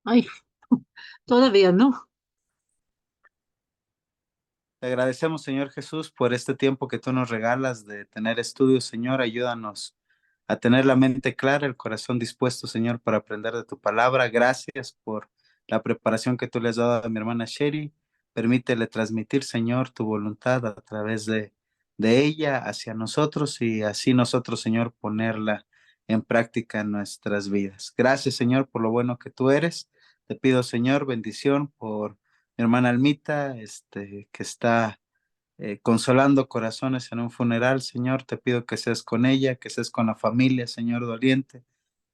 Ay, todavía no. Te agradecemos, Señor Jesús, por este tiempo que tú nos regalas de tener estudios, Señor. Ayúdanos a tener la mente clara, el corazón dispuesto, Señor, para aprender de tu palabra. Gracias por la preparación que tú le has dado a mi hermana Sherry. Permítele transmitir, Señor, tu voluntad a través de ella hacia nosotros y así nosotros, Señor, ponerla en práctica en nuestras vidas. Gracias, Señor, por lo bueno que tú eres. Te pido, Señor, bendición por mi hermana Almita, que está consolando corazones en un funeral, Señor. Te pido que seas con ella, que seas con la familia, Señor doliente,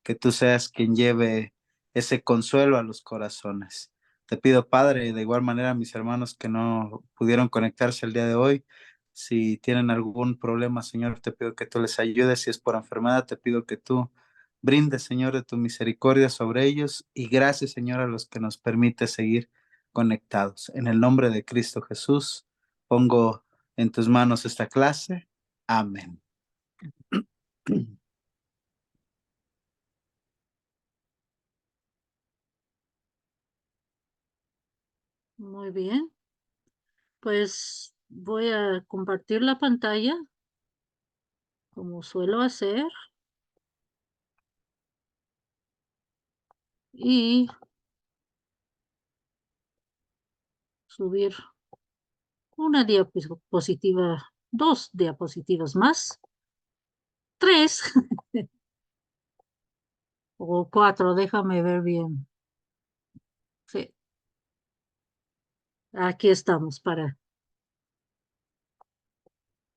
que tú seas quien lleve ese consuelo a los corazones. Te pido, Padre, de igual manera a mis hermanos que no pudieron conectarse el día de hoy, si tienen algún problema, Señor, te pido que tú les ayudes. Si es por enfermedad, te pido que tú brindes, Señor, de tu misericordia sobre ellos. Y gracias, Señor, a los que nos permite seguir conectados. En el nombre de Cristo Jesús, pongo en tus manos esta clase. Amén. Muy bien. Pues voy a compartir la pantalla como suelo hacer y subir una diapositiva, dos diapositivas más, tres o cuatro, déjame ver bien. Sí, aquí estamos para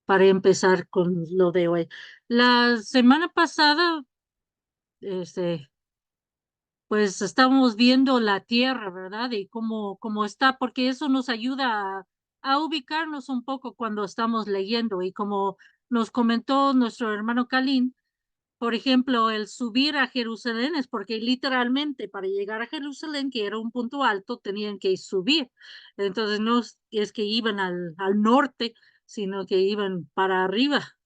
empezar con lo de hoy. La semana pasada, este, pues estamos viendo la Tierra, ¿verdad? Y cómo está, porque eso nos ayuda a ubicarnos un poco cuando estamos leyendo. Y como nos comentó nuestro hermano Kalin, por ejemplo, el subir a Jerusalén es porque literalmente para llegar a Jerusalén, que era un punto alto, tenían que subir. Entonces no es que iban al norte, sino que iban para arriba.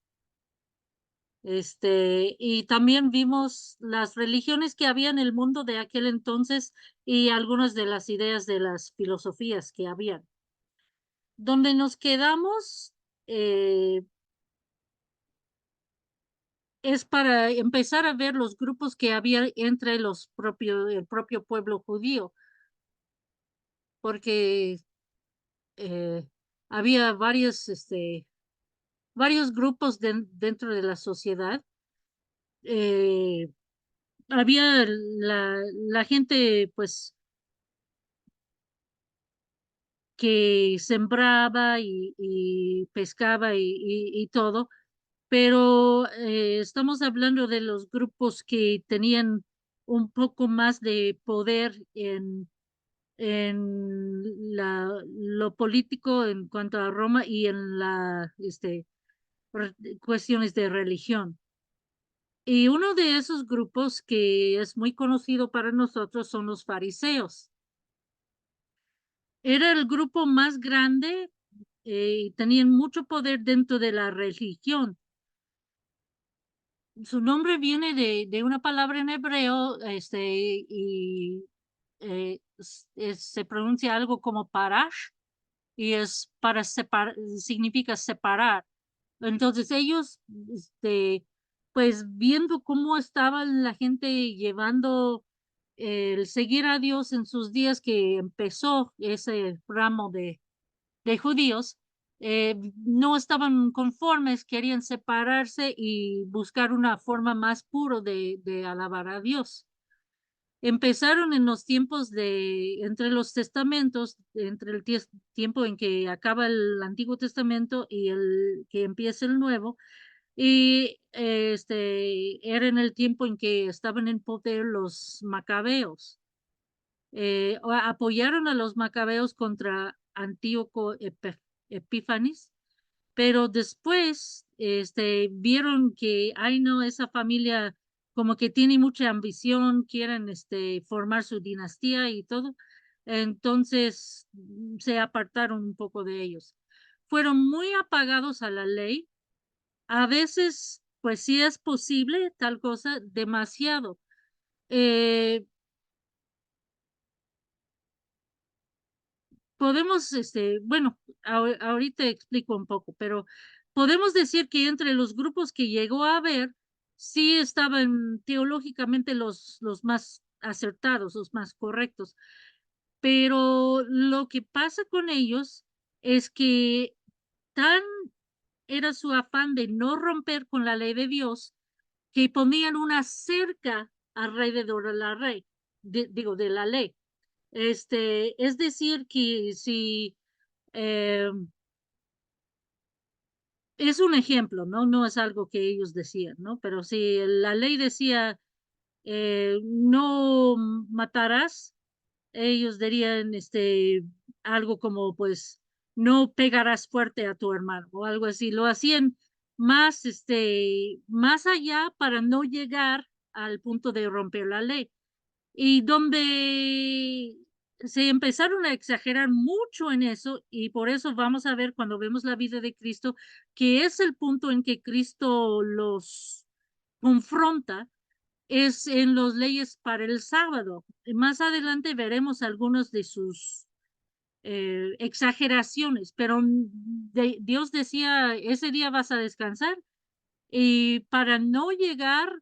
Y también vimos las religiones que había en el mundo de aquel entonces y algunas de las ideas de las filosofías que habían. Donde nos quedamos eh, es para empezar a ver los grupos que había entre el propio pueblo judío, porque eh, había varios grupos dentro de la sociedad. Eh, había la gente, pues, que sembraba y pescaba y todo, pero estamos hablando de los grupos que tenían un poco más de poder en lo político en cuanto a Roma y en cuestiones de religión. Y uno de esos grupos que es muy conocido para nosotros son los fariseos. Era el grupo más grande y tenían mucho poder dentro de la religión. Su nombre viene de una palabra en hebreo, y se pronuncia algo como parash, y es para separar, significa separar. Entonces ellos, pues viendo cómo estaba la gente llevando el seguir a Dios en sus días que empezó ese ramo de judíos, no estaban conformes, querían separarse y buscar una forma más puro de alabar a Dios. Empezaron en los tiempos entre los testamentos, entre el tiempo en que acaba el Antiguo Testamento y el que empieza el Nuevo, y era en el tiempo en que estaban en poder los macabeos. Apoyaron a los macabeos contra Antíoco Epífanes, pero después vieron que, ay no, esa familia como que tiene mucha ambición, quieren formar su dinastía y todo, entonces se apartaron un poco de ellos. Fueron muy apagados a la ley, a veces, pues sí es posible tal cosa, demasiado. Eh, podemos, bueno, ahorita explico un poco, pero podemos decir que entre los grupos que llegó a haber, sí estaban teológicamente los más acertados, los más correctos. Pero lo que pasa con ellos es que tan era su afán de no romper con la ley de Dios, que ponían una cerca alrededor de la ley, digo, de la ley. Es decir, que si es un ejemplo, ¿no? No es algo que ellos decían, ¿no? Pero si la ley decía no matarás, ellos dirían algo como pues no pegarás fuerte a tu hermano o algo así. Lo hacían más, más allá para no llegar al punto de romper la ley. Y donde se empezaron a exagerar mucho en eso, y por eso vamos a ver cuando vemos la vida de Cristo, que es el punto en que Cristo los confronta, es en las leyes para el sábado. Más adelante veremos algunos de sus exageraciones, pero Dios decía, ese día vas a descansar y para no llegar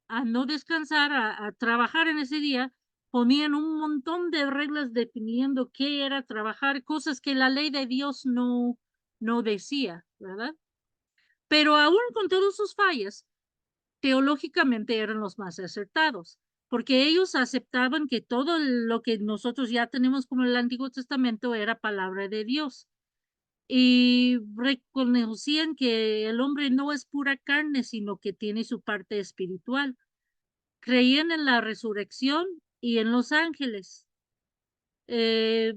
a no descansar, a trabajar en ese día, ponían un montón de reglas definiendo qué era trabajar, cosas que la ley de Dios no decía, ¿verdad? Pero aún con todas sus fallas, teológicamente eran los más acertados, porque ellos aceptaban que todo lo que nosotros ya tenemos como el Antiguo Testamento era palabra de Dios y reconocían que el hombre no es pura carne, sino que tiene su parte espiritual. Creían en la resurrección y en los ángeles. Eh,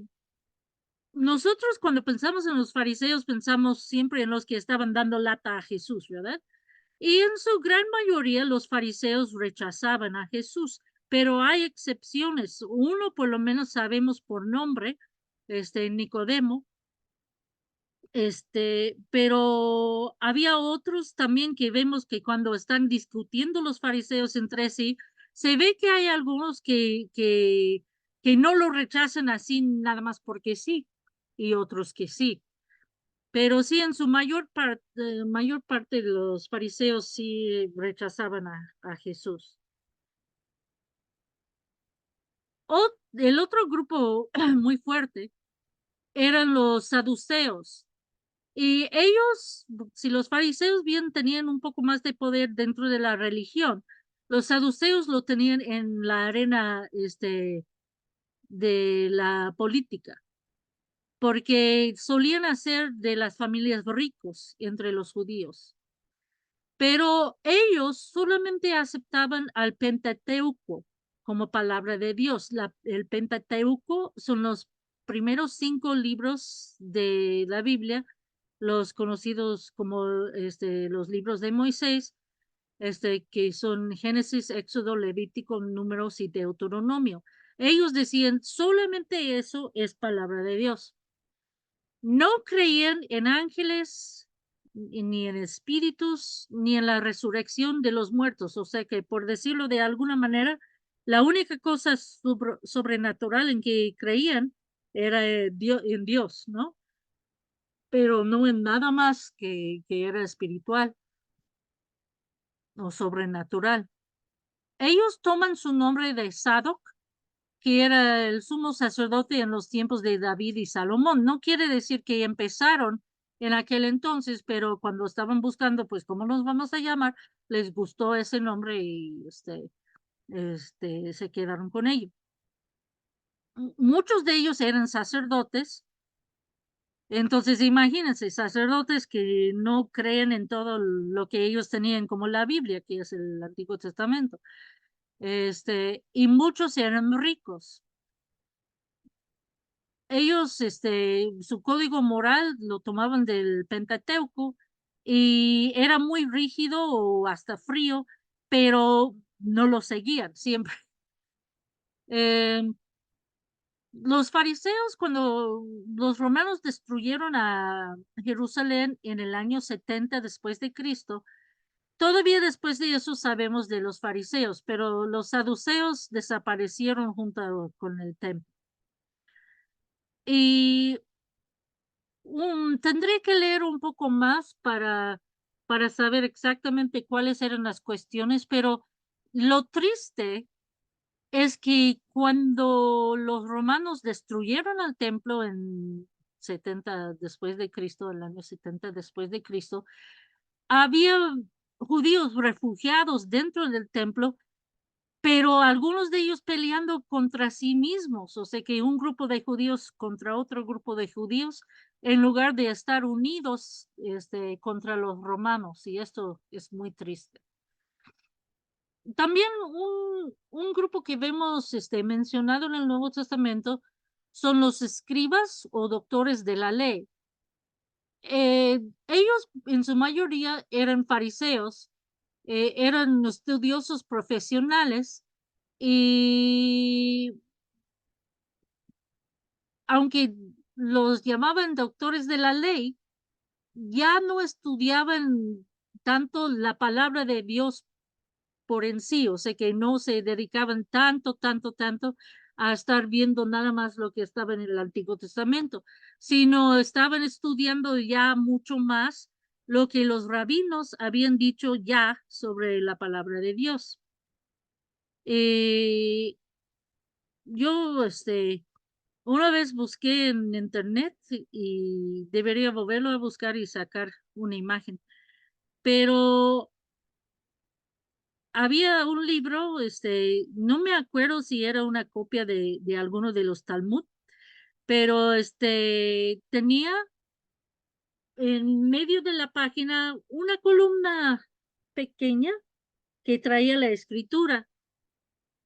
Nosotros cuando pensamos en los fariseos pensamos siempre en los que estaban dando lata a Jesús, ¿verdad? Y en su gran mayoría los fariseos rechazaban a Jesús, pero hay excepciones. Uno por lo menos sabemos por nombre, Nicodemo, pero había otros también que vemos que cuando están discutiendo los fariseos entre sí, se ve que hay algunos que no lo rechazan así nada más porque sí, y otros que sí. Pero sí, en su mayor parte de los fariseos sí rechazaban a Jesús. O el otro grupo muy fuerte eran los saduceos. Y ellos, si los fariseos bien tenían un poco más de poder dentro de la religión, los saduceos lo tenían en la arena, de la política, porque solían hacer de las familias ricos entre los judíos. Pero ellos solamente aceptaban al Pentateuco como palabra de Dios. El Pentateuco son los primeros 5 libros de la Biblia, los conocidos como los libros de Moisés, que son Génesis, Éxodo, Levítico, Números y Deuteronomio. Ellos decían solamente eso es palabra de Dios. No creían en ángeles, ni en espíritus, ni en la resurrección de los muertos. O sea que, por decirlo de alguna manera, la única cosa sobrenatural en que creían era en Dios, ¿no? Pero no en nada más que era espiritual o sobrenatural. Ellos toman su nombre de Sadoc, que era el sumo sacerdote en los tiempos de David y Salomón. No quiere decir que empezaron en aquel entonces, pero cuando estaban buscando, pues, ¿cómo nos vamos a llamar? Les gustó ese nombre y se quedaron con ello. Muchos de ellos eran sacerdotes, entonces imagínense, sacerdotes que no creen en todo lo que ellos tenían como la Biblia, que es el Antiguo Testamento. Y muchos eran ricos. Ellos, su código moral lo tomaban del Pentateuco y era muy rígido o hasta frío, pero no lo seguían siempre. Em, los fariseos, cuando los romanos destruyeron a Jerusalén en el año 70 después de Cristo, todavía después de eso sabemos de los fariseos, pero los saduceos desaparecieron junto con el templo. Y tendré que leer un poco más para saber exactamente cuáles eran las cuestiones, pero lo triste es que cuando los romanos destruyeron al templo en 70 después de Cristo, el año 70 después de Cristo, había judíos refugiados dentro del templo, pero algunos de ellos peleando contra sí mismos, o sea que un grupo de judíos contra otro grupo de judíos, en lugar de estar unidos, contra los romanos, y esto es muy triste. También un grupo que vemos, mencionado en el Nuevo Testamento son los escribas o doctores de la ley. Ellos en su mayoría eran fariseos, eran estudiosos profesionales y aunque los llamaban doctores de la ley, ya no estudiaban tanto la palabra de Dios por en sí, o sea que no se dedicaban tanto a estar viendo nada más lo que estaba en el Antiguo Testamento, sino estaban estudiando ya mucho más lo que los rabinos habían dicho ya sobre la palabra de Dios. Yo, una vez busqué en internet y debería volverlo a buscar y sacar una imagen, pero había un libro, no me acuerdo si era una copia de alguno de los Talmud, pero tenía en medio de la página una columna pequeña que traía la escritura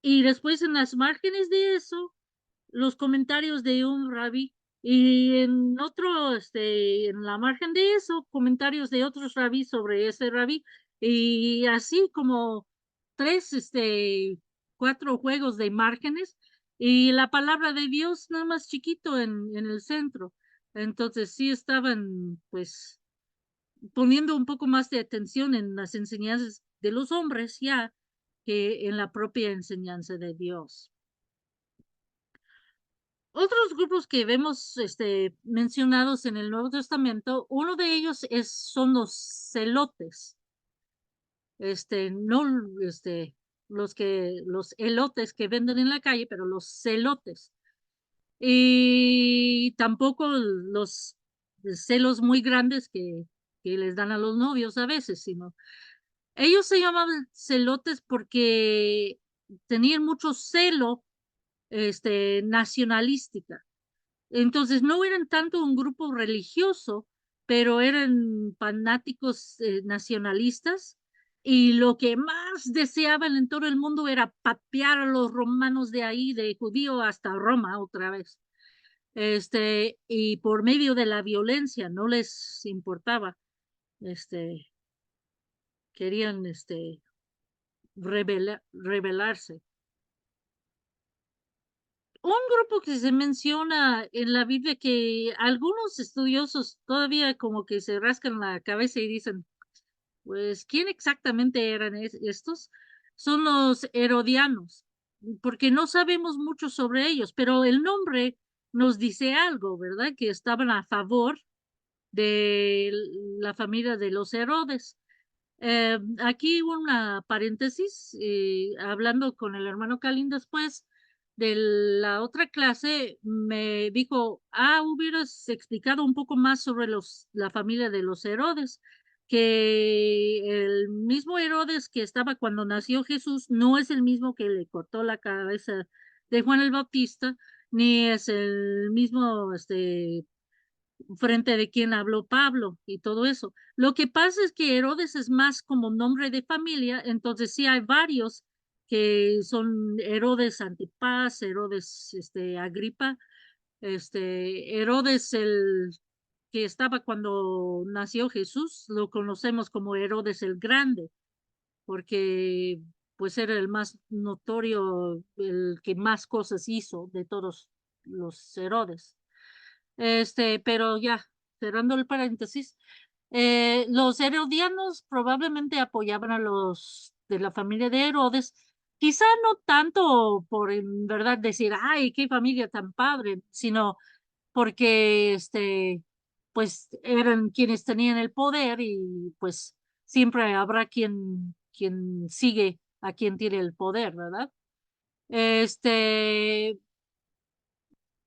y después en las márgenes de eso los comentarios de un rabí y en otro, en la margen de eso, comentarios de otros rabís sobre ese rabí y así como tres, 4 juegos de márgenes y la palabra de Dios nada más chiquito en el centro. Entonces sí estaban pues poniendo un poco más de atención en las enseñanzas de los hombres ya que en la propia enseñanza de Dios. Otros grupos que vemos, mencionados en el Nuevo Testamento, uno de ellos son los celotes, no, los elotes que venden en la calle, pero los celotes. Y tampoco los celos muy grandes que les dan a los novios a veces, sino ellos se llamaban celotes porque tenían mucho celo, nacionalística. Entonces, no eran tanto un grupo religioso, pero eran fanáticos, nacionalistas, y lo que más deseaban en todo el mundo era papear a los romanos de ahí, de judío hasta Roma otra vez. Y por medio de la violencia, no les importaba, este, querían, rebelarse. Un grupo que se menciona en la Biblia que algunos estudiosos todavía como que se rascan la cabeza y dicen, pues, ¿quién exactamente eran estos? Son los herodianos, porque no sabemos mucho sobre ellos, pero el nombre nos dice algo, ¿verdad? Que estaban a favor de la familia de los Herodes. Aquí una paréntesis, hablando con el hermano Calín después de la otra clase, me dijo, hubieras explicado un poco más sobre la familia de los Herodes, que el mismo Herodes que estaba cuando nació Jesús no es el mismo que le cortó la cabeza de Juan el Bautista, ni es el mismo, frente de quien habló Pablo y todo eso. Lo que pasa es que Herodes es más como nombre de familia, entonces sí hay varios que son Herodes Antipas, Herodes Agripa, Herodes el que estaba cuando nació Jesús, lo conocemos como Herodes el Grande, porque pues era el más notorio, el que más cosas hizo de todos los Herodes. Pero ya, cerrando el paréntesis, los herodianos probablemente apoyaban a los de la familia de Herodes, quizá no tanto por en verdad decir, ay, qué familia tan padre, sino porque pues eran quienes tenían el poder y pues siempre habrá quien sigue a quien tiene el poder, ¿verdad? Este,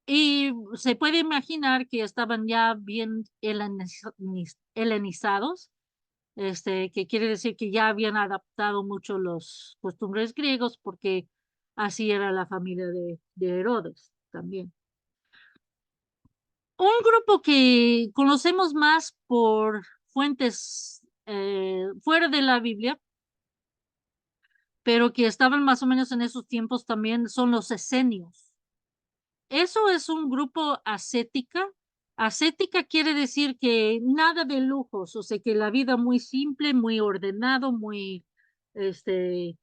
y se puede imaginar que estaban ya bien helenizados, que quiere decir que ya habían adaptado mucho los costumbres griegos, porque así era la familia de Herodes también. Un grupo que conocemos más por fuentes fuera de la Biblia, pero que estaban más o menos en esos tiempos también, son los esenios. Eso es un grupo ascética. Ascética quiere decir que nada de lujos, o sea, que la vida muy simple, muy ordenado, muy, este,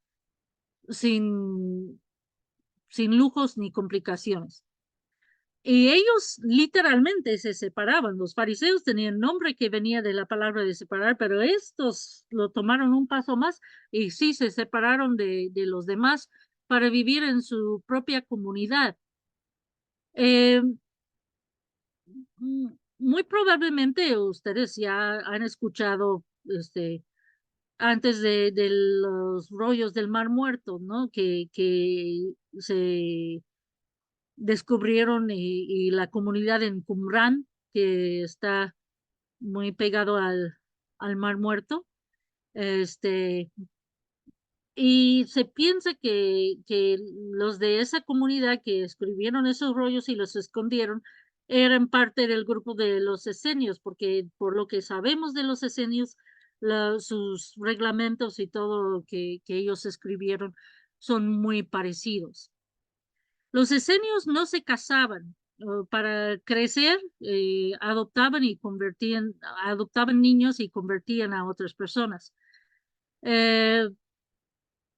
sin, sin lujos ni complicaciones. Y ellos literalmente se separaban. Los fariseos tenían nombre que venía de la palabra de separar, pero estos lo tomaron un paso más y sí se separaron de los demás para vivir en su propia comunidad. Eh, Muy probablemente ustedes ya han escuchado antes de los rollos del Mar Muerto, ¿no? Que se descubrieron y la comunidad en Qumrán, que está muy pegado al Mar Muerto, este, y se piensa que los de esa comunidad que escribieron esos rollos y los escondieron eran parte del grupo de los esenios, porque por lo que sabemos de los esenios, sus reglamentos y todo lo que ellos escribieron son muy parecidos. Los esenios no se casaban. Para crecer, adoptaban niños y convertían a otras personas. Eh,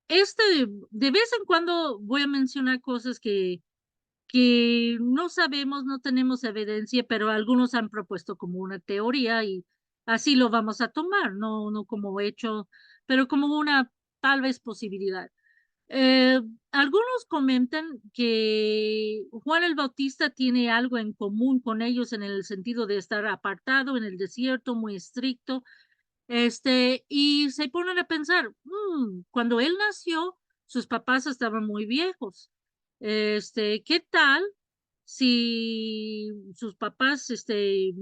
de vez en cuando voy a mencionar cosas que no sabemos, no tenemos evidencia, pero algunos han propuesto como una teoría y así lo vamos a tomar, no como hecho, pero como una tal vez posibilidad. Eh, Algunos comentan que Juan el Bautista tiene algo en común con ellos en el sentido de estar apartado en el desierto, muy estricto, y se ponen a pensar, cuando él nació, sus papás estaban muy viejos. ¿Qué tal si sus papás,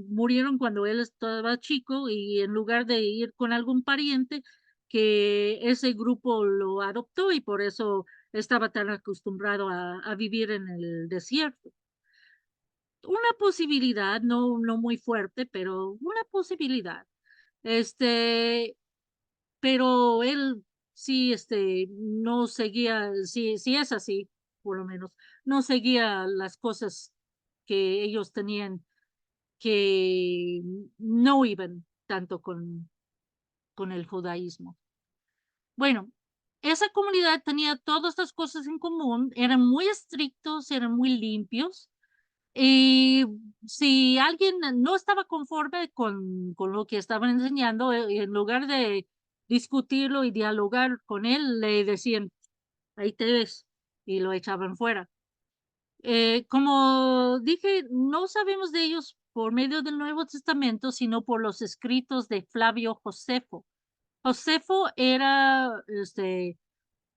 murieron cuando él estaba chico y en lugar de ir con algún pariente, que ese grupo lo adoptó y por eso estaba tan acostumbrado a vivir en el desierto? Una posibilidad, no muy fuerte, pero una posibilidad. Este, pero él sí, no seguía, si es así, por lo menos, no seguía las cosas que ellos tenían, que no iban tanto con el judaísmo. Bueno, esa comunidad tenía todas estas cosas en común, eran muy estrictos, eran muy limpios, y si alguien no estaba conforme con lo que estaban enseñando, en lugar de discutirlo y dialogar con él, le decían, ahí te ves, y lo echaban fuera. Como dije, no sabemos de ellos por medio del Nuevo Testamento, sino por los escritos de Flavio Josefo. Josefo era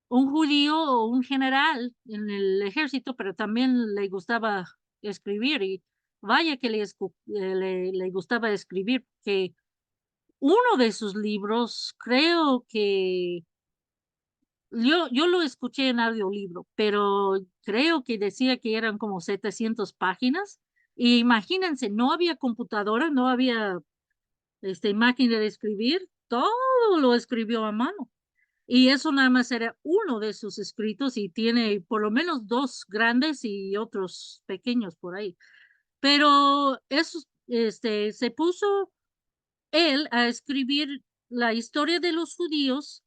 un judío o un general en el ejército, pero también le gustaba escribir y vaya que le gustaba escribir, que uno de sus libros, creo que yo lo escuché en audiolibro, pero creo que decía que eran como 700 páginas. Y imagínense, no había computadora, no había máquina de escribir, todo lo escribió a mano. Y eso nada más era uno de sus escritos y tiene por lo menos dos grandes y otros pequeños por ahí. Pero eso, se puso él a escribir la historia de los judíos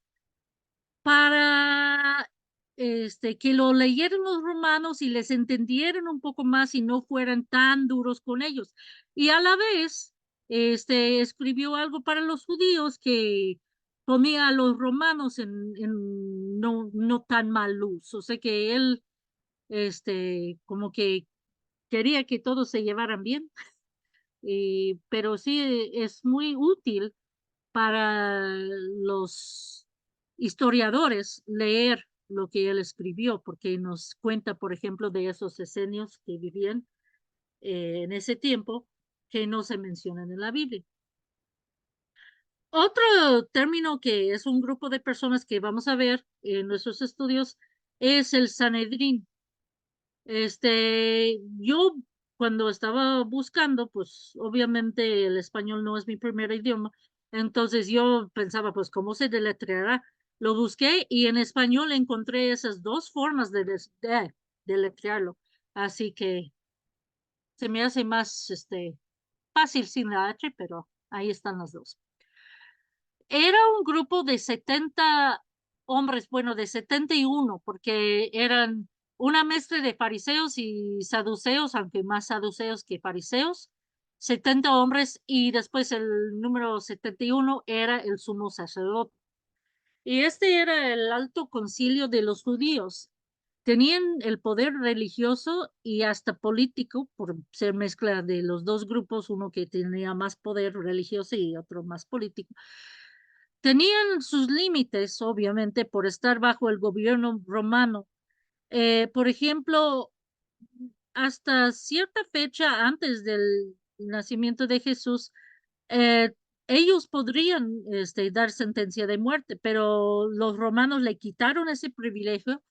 para que lo leyeran los romanos y les entendieran un poco más y no fueran tan duros con ellos. Y a la vez, escribió algo para los judíos que ponía a los romanos en no tan mal luz. O sea que él, como que quería que todos se llevaran bien, pero sí es muy útil para los historiadores leer lo que él escribió, porque nos cuenta, por ejemplo, de esos esenios que vivían en ese tiempo que no se mencionan en la Biblia. Otro término que es un grupo de personas que vamos a ver en nuestros estudios es el Sanedrín. Yo cuando estaba buscando, pues obviamente el español no es mi primer idioma, entonces yo pensaba, pues, ¿cómo se deletreará? Lo busqué y en español encontré esas dos formas de deletrearlo, así que se me hace más, fácil sin la H, pero ahí están las dos. Era un grupo de 70 hombres, bueno, de 71, porque eran una mezcla de fariseos y saduceos, aunque más saduceos que fariseos, 70 hombres, y después el número 71 era el sumo sacerdote. Y este era el alto concilio de los judíos. Tenían el poder religioso y hasta político, por ser mezcla de los dos grupos, uno que tenía más poder religioso y otro más político. Tenían sus límites, obviamente, por estar bajo el gobierno romano. Por ejemplo, hasta cierta fecha antes del nacimiento de Jesús, eh, ellos podrían dar sentencia de muerte, pero los romanos le quitaron ese privilegio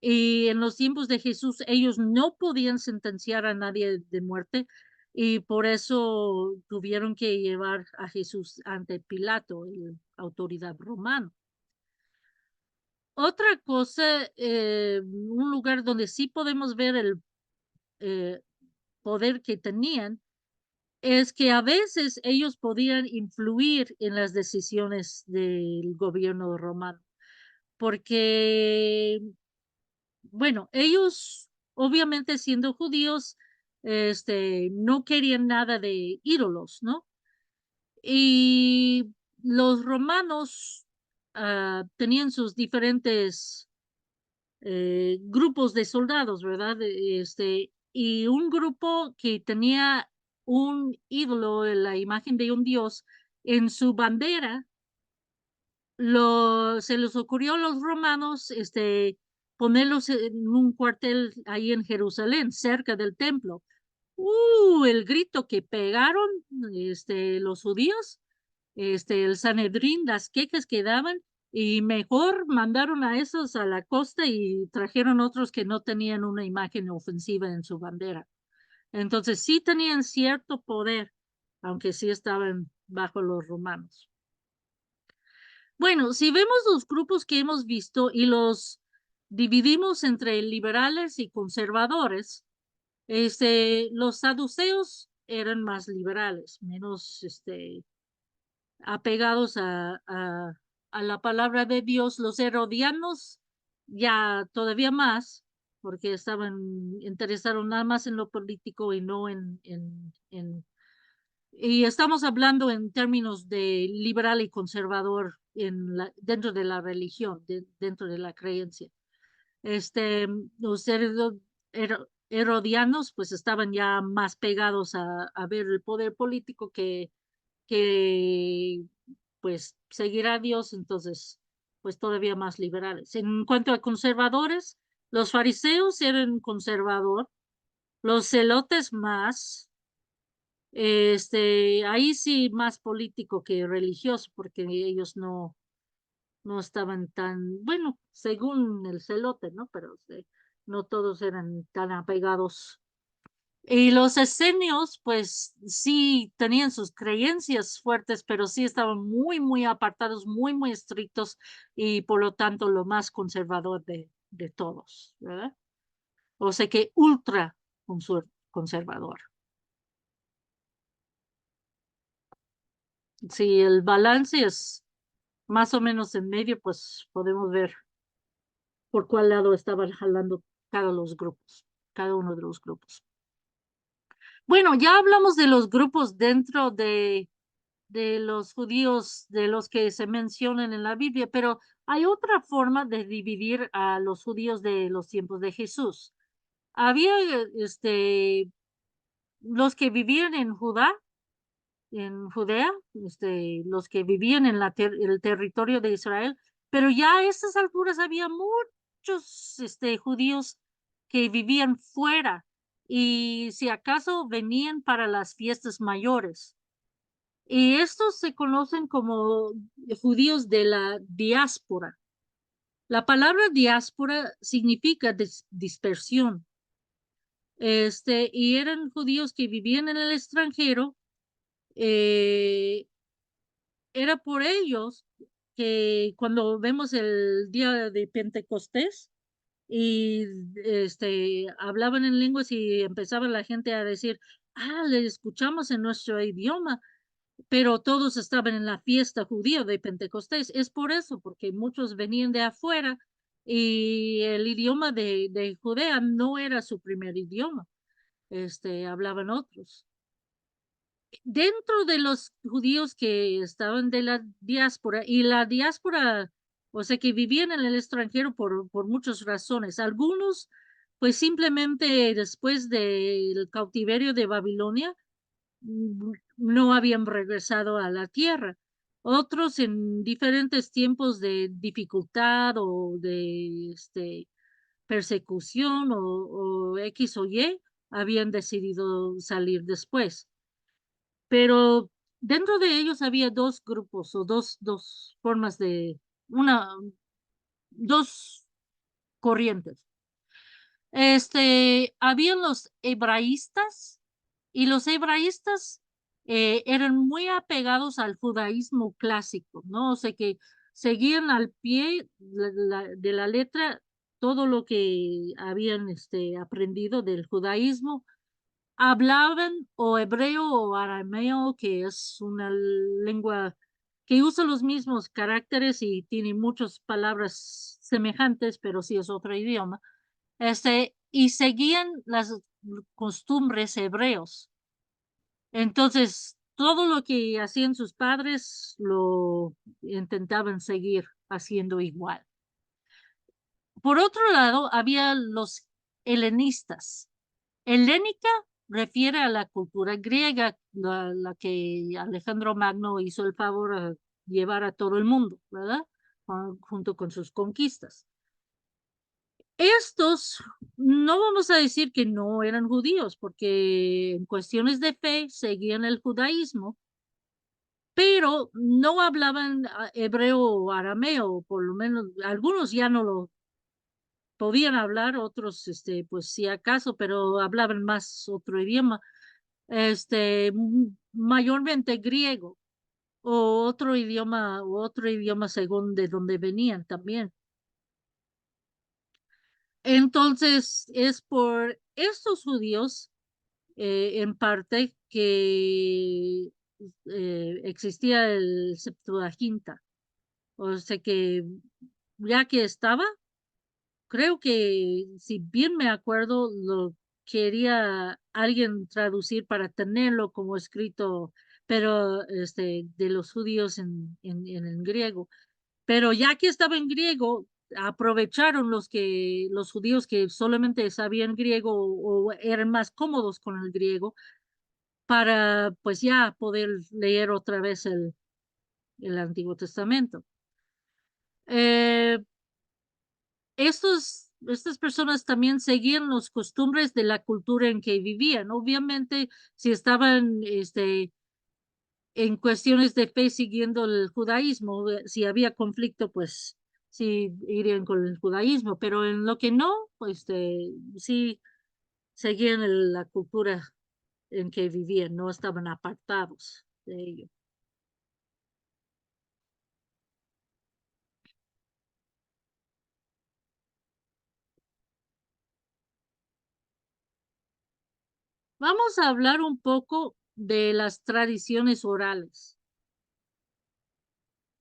y en los tiempos de Jesús ellos no podían sentenciar a nadie de muerte y por eso tuvieron que llevar a Jesús ante Pilato, la autoridad romana. Otra cosa, un lugar donde sí podemos ver el eh, poder que tenían es que a veces ellos podían influir en las decisiones del gobierno romano, porque, bueno, ellos, obviamente siendo judíos, no querían nada de ídolos, ¿no? Y los romanos tenían sus diferentes grupos de soldados, ¿verdad? Y un grupo que tenía un ídolo, la imagen de un dios, en su bandera, se les ocurrió a los romanos, ponerlos en un cuartel ahí en Jerusalén, cerca del templo. El grito que pegaron, los judíos, el Sanedrín, las quejas que daban, y mejor mandaron a esos a la costa y trajeron otros que no tenían una imagen ofensiva en su bandera. Entonces sí tenían cierto poder, aunque sí estaban bajo los romanos. Bueno, si vemos los grupos que hemos visto y los dividimos entre liberales y conservadores, los saduceos eran más liberales, menos apegados a la palabra de Dios. Los herodianos ya todavía más, porque estaban interesados nada más en lo político y no y estamos hablando en términos de liberal y conservador dentro de la religión, dentro de la creencia. Los herodianos pues estaban ya más pegados a ver el poder político que pues seguir a Dios, entonces pues todavía más liberales. En cuanto a conservadores, los fariseos eran conservador, los celotes más, ahí sí más político que religioso, porque ellos no estaban tan, bueno, según el celote, ¿no? Pero no todos eran tan apegados. Y los esenios, pues sí tenían sus creencias fuertes, pero sí estaban muy, muy apartados, muy, muy estrictos y por lo tanto lo más conservador de todos, ¿verdad? O sea que ultra conservador. Si el balance es más o menos en medio, pues podemos ver por cuál lado estaban jalando cada uno de los grupos. Bueno, ya hablamos de los grupos dentro de los judíos, de los que se mencionan en la Biblia, pero hay otra forma de dividir a los judíos de los tiempos de Jesús. Había los que vivían en Judea, los que vivían en el territorio de Israel, pero ya a estas alturas había muchos judíos que vivían fuera y si acaso venían para las fiestas mayores. Y estos se conocen como judíos de la diáspora. La palabra diáspora significa dispersión. Y eran judíos que vivían en el extranjero. Era por ellos que cuando vemos el día de Pentecostés y hablaban en lenguas y empezaba la gente a decir, le escuchamos en nuestro idioma, pero todos estaban en la fiesta judía de Pentecostés. Es por eso, porque muchos venían de afuera y el idioma de Judea no era su primer idioma, hablaban otros. Dentro de los judíos que estaban de la diáspora, y la diáspora, o sea, que vivían en el extranjero por muchas razones. Algunos, pues simplemente después del cautiverio de Babilonia, no habían regresado a la tierra. Otros en diferentes tiempos de dificultad o de persecución o X o Y, habían decidido salir después. Pero dentro de ellos había dos grupos o dos formas una, dos corrientes. Habían los hebraístas y los hebraístas eran muy apegados al judaísmo clásico, ¿no? O sea que seguían al pie de la letra todo lo que habían aprendido del judaísmo. Hablaban o hebreo o arameo, que es una lengua que usa los mismos caracteres y tiene muchas palabras semejantes, pero sí es otro idioma. Y seguían las costumbres hebreos. Entonces, todo lo que hacían sus padres lo intentaban seguir haciendo igual. Por otro lado, había los helenistas. Helénica refiere a la cultura griega, la que Alejandro Magno hizo el favor de llevar a todo el mundo, ¿verdad? Junto con sus conquistas. Estos no vamos a decir que no eran judíos, porque en cuestiones de fe seguían el judaísmo, pero no hablaban hebreo o arameo, por lo menos algunos ya no lo podían hablar, otros, pues si acaso, pero hablaban más otro idioma, mayormente griego o otro idioma según de donde venían también. Entonces, es por estos judíos, en parte, que existía el Septuaginta. O sea que ya que estaba, creo que, si bien me acuerdo, lo quería alguien traducir para tenerlo como escrito, pero de los judíos en griego. Pero ya que estaba en griego, aprovecharon los judíos que solamente sabían griego o eran más cómodos con el griego para pues ya poder leer otra vez el Antiguo Testamento. Eh, estas personas también seguían los costumbres de la cultura en que vivían. Obviamente, si estaban en cuestiones de fe siguiendo el judaísmo, si había conflicto, pues sí irían con el judaísmo, pero en lo que no, pues sí seguían la cultura en que vivían, no estaban apartados de ello. Vamos a hablar un poco de las tradiciones orales.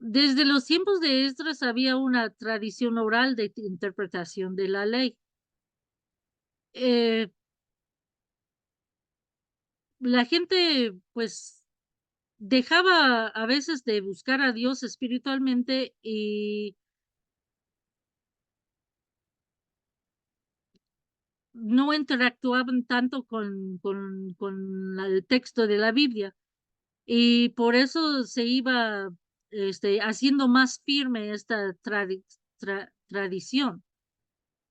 Desde los tiempos de Esdras había una tradición oral de interpretación de la ley. Eh, la gente, pues, dejaba a veces de buscar a Dios espiritualmente y no interactuaban tanto con el texto de la Biblia. Y por eso se iba, haciendo más firme esta tradición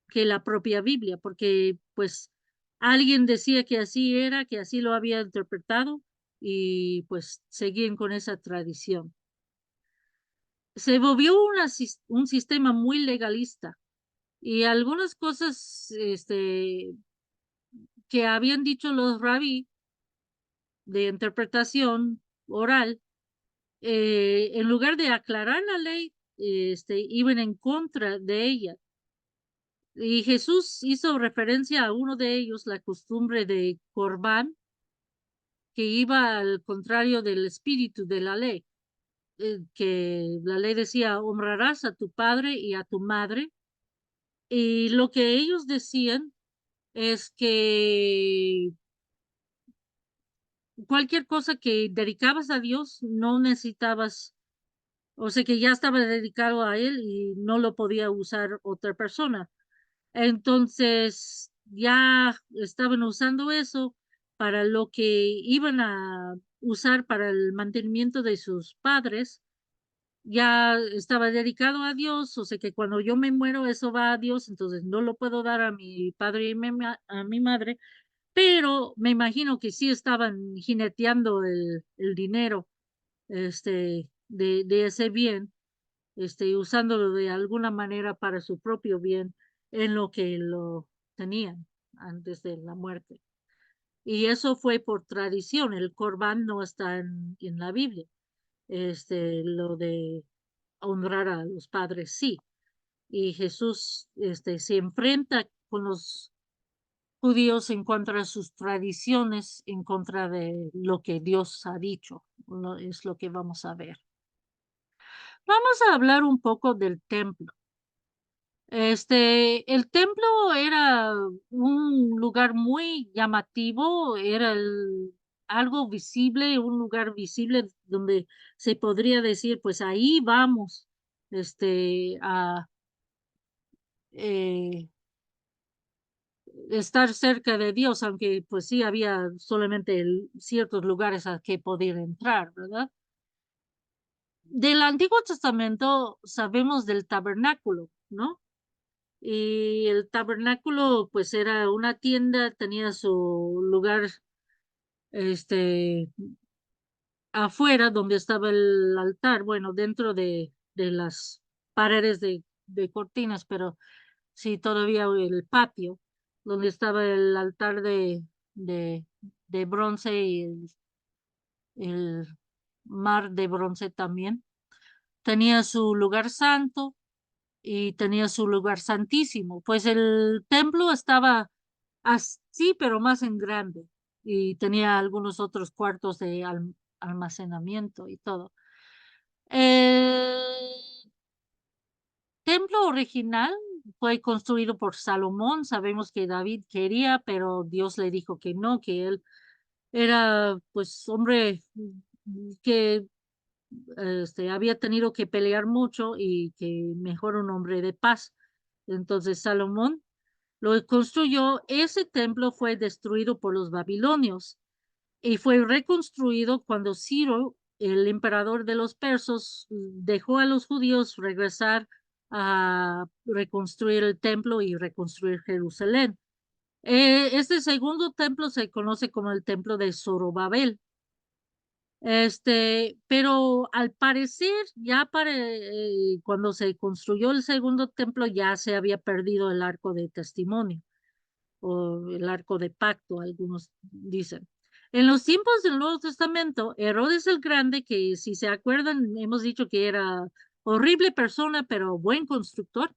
que la propia Biblia, porque, pues, alguien decía que así era, que así lo había interpretado, y, pues, seguían con esa tradición. Se volvió un sistema muy legalista, y algunas cosas, que habían dicho los rabí de interpretación oral, en lugar de aclarar la ley, iban en contra de ella. Y Jesús hizo referencia a uno de ellos, la costumbre de Corbán, que iba al contrario del espíritu de la ley, que la ley decía, honrarás a tu padre y a tu madre. Y lo que ellos decían es que cualquier cosa que dedicabas a Dios no necesitabas. O sea, que ya estaba dedicado a él y no lo podía usar otra persona. Entonces, ya estaban usando eso para lo que iban a usar para el mantenimiento de sus padres. Ya estaba dedicado a Dios, o sea que cuando yo me muero, eso va a Dios, entonces no lo puedo dar a mi padre y a mi madre, pero me imagino que sí estaban jineteando el dinero, de ese bien, y usándolo de alguna manera para su propio bien en lo que lo tenían antes de la muerte. Y eso fue por tradición, el Corbán no está en la Biblia, lo de honrar a los padres sí. Y Jesús, se enfrenta con los judíos en contra de sus tradiciones, en contra de lo que Dios ha dicho, es lo que vamos a ver. Vamos a hablar un poco del templo. El templo era un lugar muy llamativo, era algo visible, un lugar visible donde se podría decir, pues ahí vamos, a eh, estar cerca de Dios, aunque pues sí había solamente ciertos lugares a que poder entrar, ¿verdad? Del Antiguo Testamento sabemos del tabernáculo, ¿no? Y el tabernáculo, pues, era una tienda, tenía su lugar, este, afuera donde estaba el altar, bueno, dentro de las paredes de cortinas, pero sí todavía el patio, donde estaba el altar de de bronce y el mar de bronce también. Tenía su lugar santo y tenía su lugar santísimo. Pues el templo estaba así, pero más en grande, y tenía algunos otros cuartos de almacenamiento y todo. El templo original fue construido por Salomón. Sabemos que David quería, pero Dios le dijo que no, que él era, pues, hombre que había tenido que pelear mucho y que mejor un hombre de paz. Entonces Salomón lo construyó. Ese templo fue destruido por los babilonios y fue reconstruido cuando Ciro, el emperador de los persos, dejó a los judíos regresar a reconstruir el templo y reconstruir Jerusalén. Este segundo templo se conoce como el templo de Zorobabel. Pero al parecer, ya cuando se construyó el segundo templo, ya se había perdido el arco de testimonio o el arco de pacto, algunos dicen. En los tiempos del Nuevo Testamento, Herodes el Grande, que si se acuerdan, hemos dicho que era horrible persona, pero buen constructor,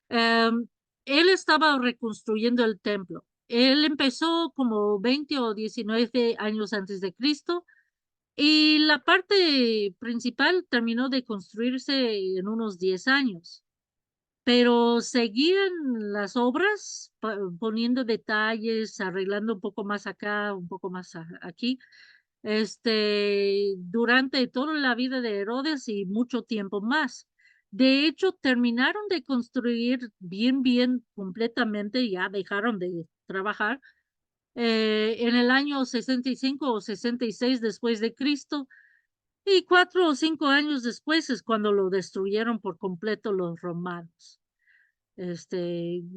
él estaba reconstruyendo el templo. Él empezó como 20 o 19 años antes de Cristo y la parte principal terminó de construirse en unos 10 años, pero seguían las obras, poniendo detalles, arreglando un poco más acá, un poco más aquí, durante toda la vida de Herodes y mucho tiempo más. De hecho, terminaron de construir bien, bien, completamente, ya dejaron trabajar. En el año 65 o 66 después de Cristo, y 4 o 5 años después es cuando lo destruyeron por completo los romanos.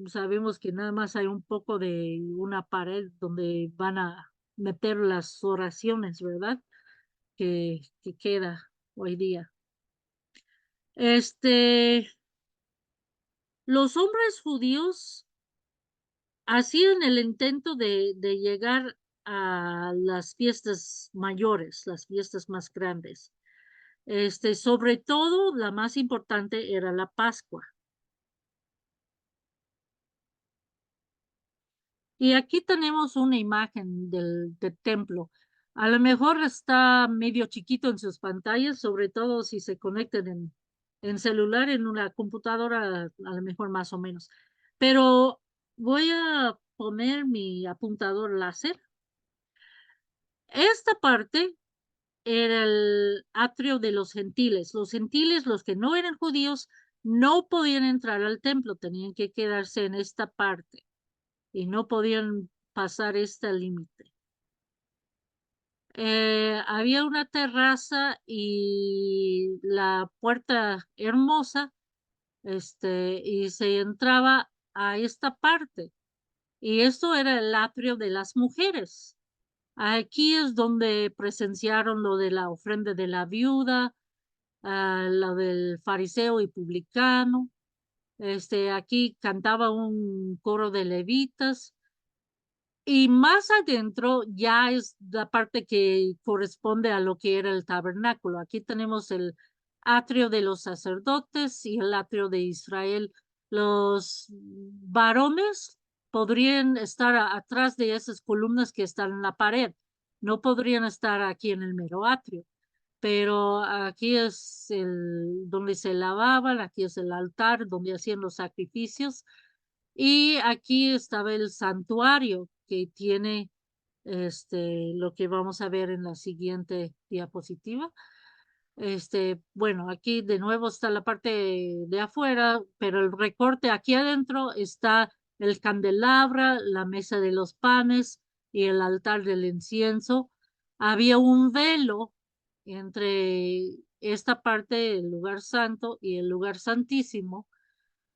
Sabemos que nada más hay un poco de una pared donde van a meter las oraciones, ¿verdad? Que queda hoy día. Los hombres judíos hacían el intento de llegar a las fiestas mayores, las fiestas más grandes. Sobre todo, la más importante era la Pascua. Y aquí tenemos una imagen del templo. A lo mejor está medio chiquito en sus pantallas, sobre todo si se conectan en celular, en una computadora, a lo mejor más o menos. Pero voy a poner mi apuntador láser. Esta parte era el atrio de los gentiles. Los gentiles, los que no eran judíos, no podían entrar al templo, tenían que quedarse en esta parte y no podían pasar este límite. Había una terraza y la puerta hermosa, y se entraba a esta parte. Y esto era el atrio de las mujeres. Aquí es donde presenciaron lo de la ofrenda de la viuda, lo del fariseo y publicano. Aquí cantaba un coro de levitas. Y más adentro ya es la parte que corresponde a lo que era el tabernáculo. Aquí tenemos el atrio de los sacerdotes y el atrio de Israel. Los varones podrían estar atrás de esas columnas que están en la pared. No podrían estar aquí en el mero atrio, pero aquí es donde se lavaban, aquí es el altar donde hacían los sacrificios, y aquí estaba el santuario que tiene lo que vamos a ver en la siguiente diapositiva. Bueno, aquí de nuevo está la parte de afuera, pero el recorte aquí adentro está el candelabra, la mesa de los panes y el altar del incienso. Había un velo entre esta parte, el lugar santo y el lugar santísimo,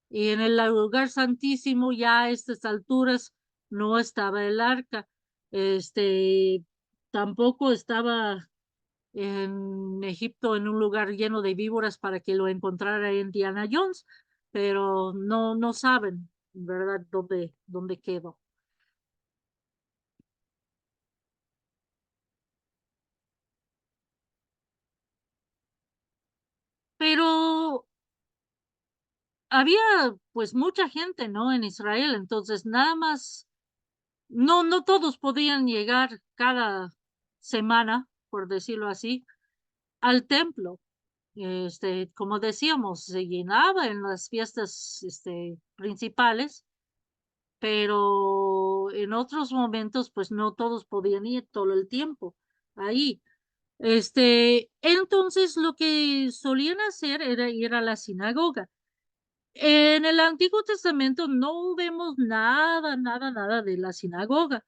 y en el lugar santísimo ya a estas alturas no estaba el arca. Este, Tampoco estaba en Egipto en un lugar lleno de víboras para que lo encontrara Indiana Jones, pero no saben, ¿verdad?, dónde quedó. Pero había pues mucha gente, ¿no? En Israel, entonces nada más, no todos podían llegar cada semana, por decirlo así, al templo. Como decíamos, se llenaba en las fiestas, principales, pero en otros momentos, pues no todos podían ir todo el tiempo ahí. Entonces lo que solían hacer era ir a la sinagoga. En el Antiguo Testamento no vemos nada de la sinagoga.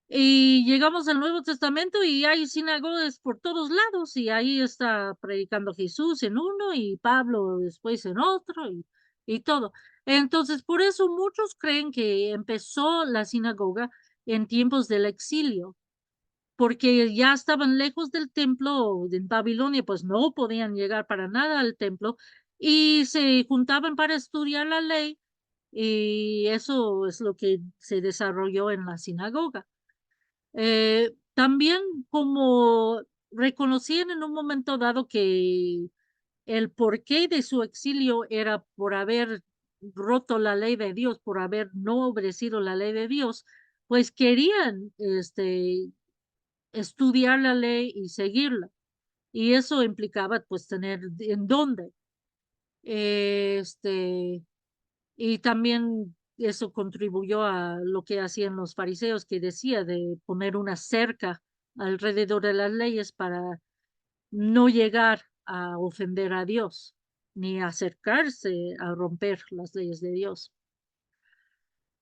Y llegamos al Nuevo Testamento y hay sinagogas por todos lados, y ahí está predicando Jesús en uno y Pablo después en otro, y todo. Entonces, por eso muchos creen que empezó la sinagoga en tiempos del exilio, porque ya estaban lejos del templo en Babilonia, pues no podían llegar para nada al templo y se juntaban para estudiar la ley, y eso es lo que se desarrolló en la sinagoga. También como reconocían en un momento dado que el porqué de su exilio era por haber roto la ley de Dios, por haber no obedecido la ley de Dios, pues querían estudiar la ley y seguirla. Y eso implicaba pues tener en dónde. Este, y también eso contribuyó a lo que hacían los fariseos, que decía de poner una cerca alrededor de las leyes para no llegar a ofender a Dios, ni acercarse a romper las leyes de Dios.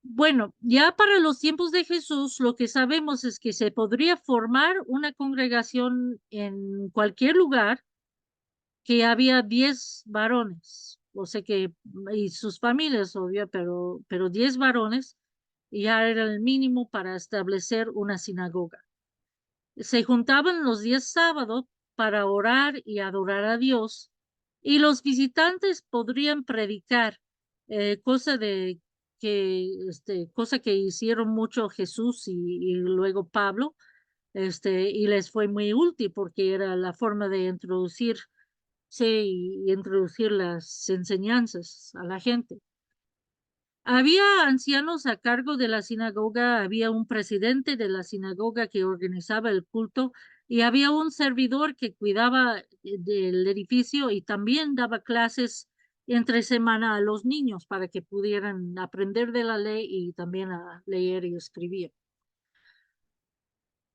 Bueno, ya para los tiempos de Jesús, lo que sabemos es que se podría formar una congregación en cualquier lugar que había 10 varones, o sea que, y sus familias, obvio, pero 10 varones ya era el mínimo para establecer una sinagoga. Se juntaban los días sábados para orar y adorar a Dios, y los visitantes podrían predicar, cosa de cosa que hicieron mucho Jesús y luego Pablo, y les fue muy útil porque era la forma de introducir, sí, y introducir las enseñanzas a la gente. Había ancianos a cargo de la sinagoga, había un presidente de la sinagoga que organizaba el culto y había un servidor que cuidaba del edificio y también daba clases entre semana a los niños para que pudieran aprender de la ley y también a leer y escribir.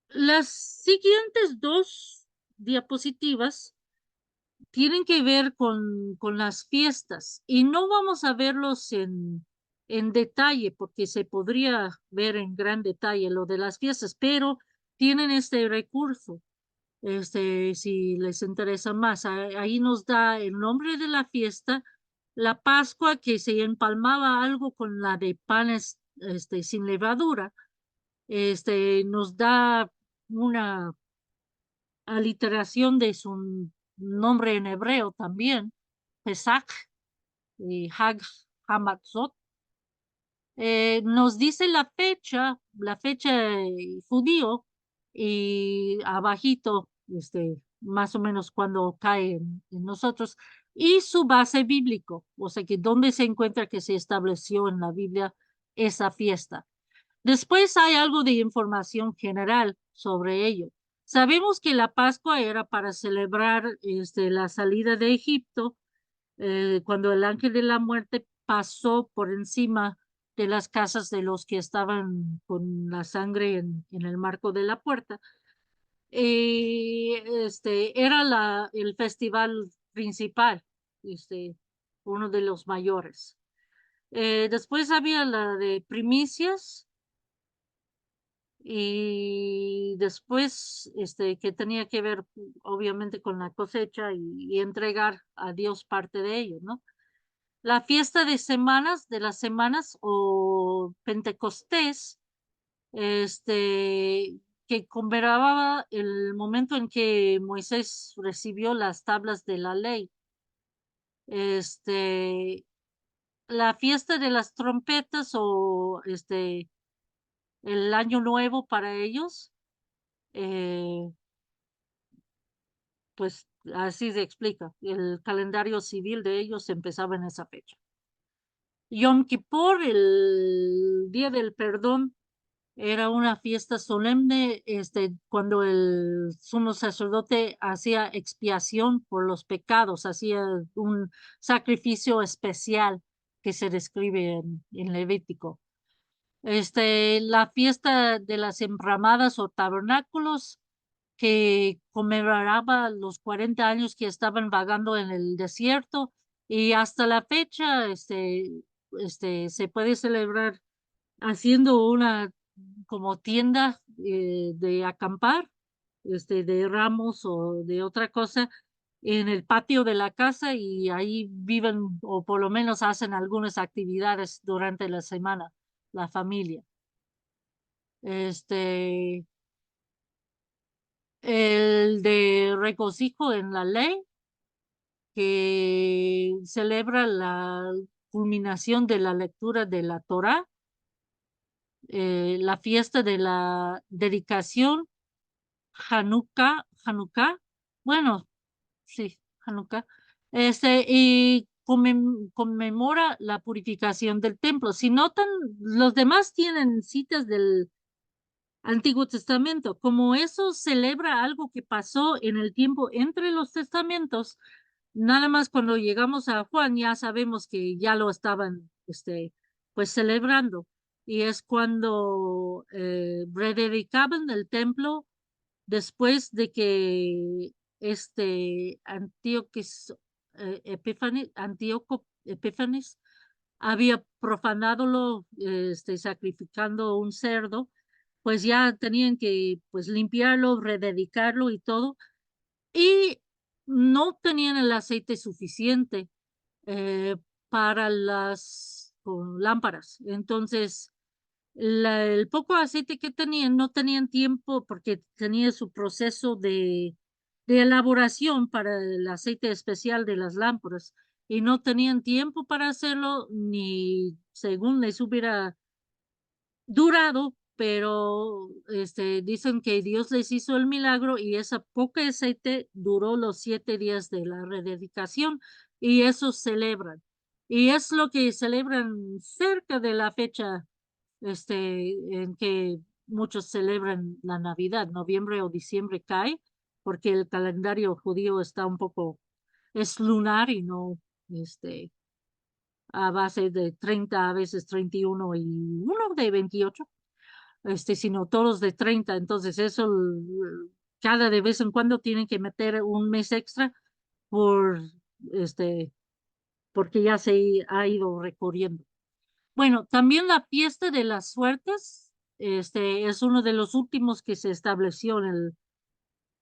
Las siguientes dos diapositivas tienen que ver con las fiestas y no vamos a verlos en detalle porque se podría ver en gran detalle lo de las fiestas, pero tienen este recurso, si les interesa más. Ahí nos da el nombre de la fiesta, la Pascua que se empalmaba algo con la de panes, sin levadura, nos da una aliteración de su nombre en hebreo también, Pesach y Hag Hamatzot. Nos dice la fecha judío, y abajito, más o menos cuando cae en nosotros, y su base bíblico, o sea que dónde se encuentra que se estableció en la Biblia esa fiesta. Después hay algo de información general sobre ello. Sabemos que la Pascua era para celebrar, la salida de Egipto, cuando el ángel de la muerte pasó por encima de las casas de los que estaban con la sangre en el marco de la puerta. Y era el festival principal, uno de los mayores. Después había la de primicias, y después, que tenía que ver obviamente con la cosecha y entregar a Dios parte de ello, ¿no? La fiesta de las semanas o Pentecostés, que conmemoraba el momento en que Moisés recibió las tablas de la ley. Este, la fiesta de las trompetas o el año nuevo para ellos, eh, pues así se explica. El calendario civil de ellos empezaba en esa fecha. Yom Kippur, el Día del Perdón, era una fiesta solemne, cuando el sumo sacerdote hacía expiación por los pecados, hacía un sacrificio especial que se describe en Levítico. La fiesta de las enramadas o tabernáculos, que conmemoraba los 40 años que estaban vagando en el desierto, y hasta la fecha, se puede celebrar haciendo una como tienda, de acampar, de ramos o de otra cosa en el patio de la casa, y ahí viven o por lo menos hacen algunas actividades durante la semana, la familia. Este, el de regocijo en la ley, que celebra la culminación de la lectura de la Torá, la fiesta de la dedicación, Hanukkah, bueno, sí, Hanukkah, y conmemora la purificación del templo. Si notan, los demás tienen citas del Antiguo Testamento. Como eso celebra algo que pasó en el tiempo entre los testamentos, nada más cuando llegamos a Juan ya sabemos que ya lo estaban, pues celebrando. Y es cuando rededicaban el templo después de que Antíoco Epífanes había profanado sacrificando un cerdo, pues ya tenían que, pues, limpiarlo, rededicarlo y todo, y no tenían el aceite suficiente, eh, para las lámparas. Entonces, el poco aceite que tenían, no tenían tiempo porque tenía su proceso de elaboración para el aceite especial de las lámparas y no tenían tiempo para hacerlo ni según les hubiera durado, pero dicen que Dios les hizo el milagro y esa poca aceite duró los 7 días de la rededicación y eso celebran. Y es lo que celebran cerca de la fecha en que muchos celebran la Navidad, noviembre o diciembre cae, porque el calendario judío está un poco, es lunar y no este, a base de 30 a veces 31 y uno de 28 sino todos de 30. Entonces eso, cada de vez en cuando tienen que meter un mes extra por, este, porque ya se ha ido recorriendo. Bueno, también la fiesta de las suertes, es uno de los últimos que se estableció en el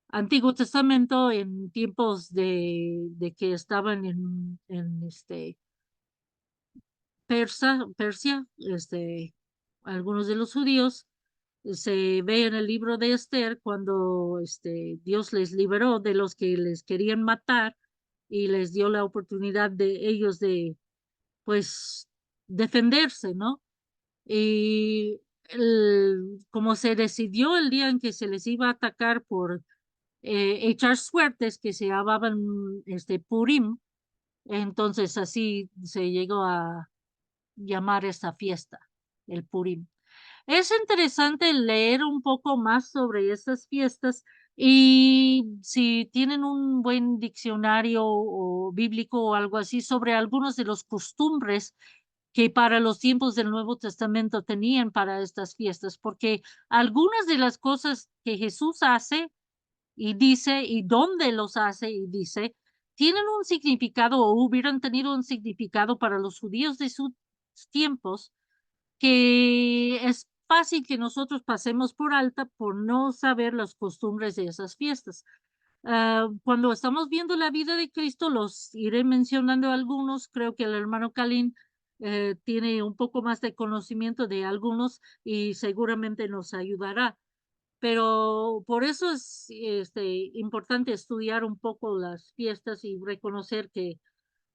Antiguo Testamento en tiempos de que estaban en Persia, algunos de los judíos se ve en el libro de Esther cuando Dios les liberó de los que les querían matar y les dio la oportunidad de ellos de, pues, defenderse, ¿no? Y como se decidió el día en que se les iba a atacar por echar suertes que se llamaban Purim, entonces así se llegó a llamar esta fiesta, el Purim. Es interesante leer un poco más sobre estas fiestas y si tienen un buen diccionario o bíblico o algo así sobre algunos de los costumbres que para los tiempos del Nuevo Testamento tenían para estas fiestas, porque algunas de las cosas que Jesús hace y dice y dónde los hace y dice, tienen un significado o hubieran tenido un significado para los judíos de sus tiempos que es fácil que nosotros pasemos por alta por no saber las costumbres de esas fiestas. Cuando estamos viendo la vida de Cristo, los iré mencionando algunos. Creo que el hermano Calín tiene un poco más de conocimiento de algunos y seguramente nos ayudará. Pero por eso es importante estudiar un poco las fiestas y reconocer que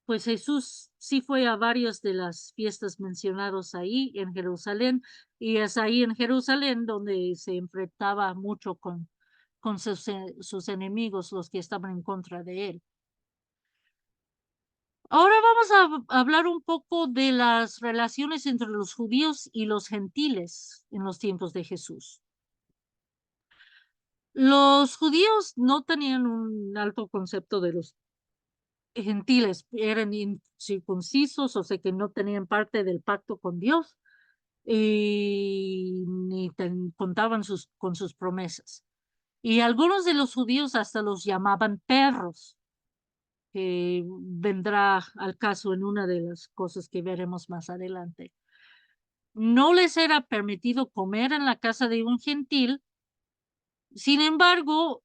pues Jesús sí fue a varias de las fiestas mencionadas ahí en Jerusalén, y es ahí en Jerusalén donde se enfrentaba mucho con sus enemigos, los que estaban en contra de él. Ahora vamos a hablar un poco de las relaciones entre los judíos y los gentiles en los tiempos de Jesús. Los judíos no tenían un alto concepto de los gentiles, eran incircuncisos, o sea que no tenían parte del pacto con Dios y ni contaban con sus promesas. Y algunos de los judíos hasta los llamaban perros, que vendrá al caso en una de las cosas que veremos más adelante. No les era permitido comer en la casa de un gentil, sin embargo,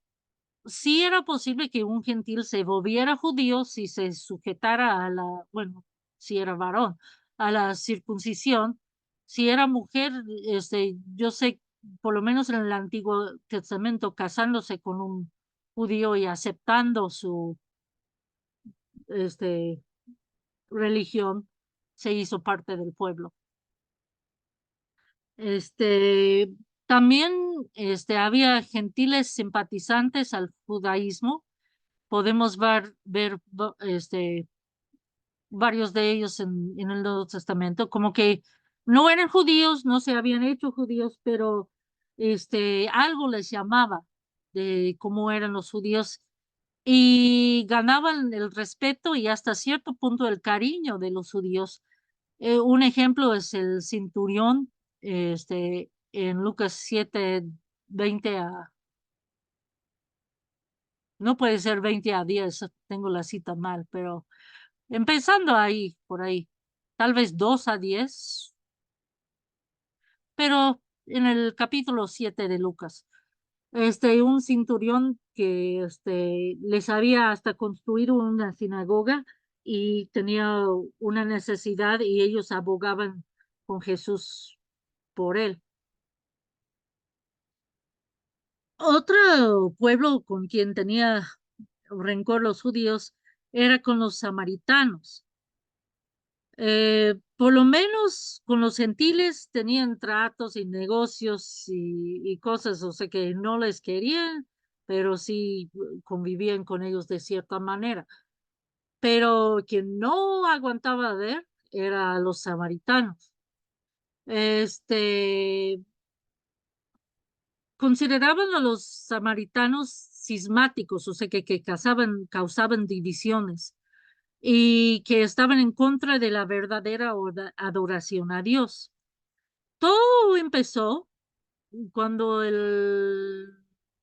sí era posible que un gentil se volviera judío si se sujetara a la, bueno, si era varón, a la circuncisión. Si era mujer, yo sé, por lo menos en el Antiguo Testamento, casándose con un judío y aceptando su, este, religión, se hizo parte del pueblo. Este, también, había gentiles simpatizantes al judaísmo. Podemos ver varios de ellos en el Nuevo Testamento, como que no eran judíos, no se habían hecho judíos, pero algo les llamaba de cómo eran los judíos y ganaban el respeto y hasta cierto punto el cariño de los judíos. Un ejemplo es el centurión, en Lucas 7, 20 a, no puede ser 20 a 10, tengo la cita mal, pero empezando ahí, por ahí. tal vez 2 a 10, pero en el capítulo 7 de Lucas. Un centurión que les sabía hasta construir una sinagoga y tenía una necesidad y ellos abogaban con Jesús por él. Otro pueblo con quien tenía rencor los judíos era con los samaritanos. Por lo menos con los gentiles tenían tratos y negocios y cosas, o sea que no les querían, pero sí convivían con ellos de cierta manera. Pero quien no aguantaba ver era los samaritanos. Este, Consideraban a los samaritanos cismáticos, o sea que causaban divisiones y que estaban en contra de la verdadera adoración a Dios. Todo empezó cuando el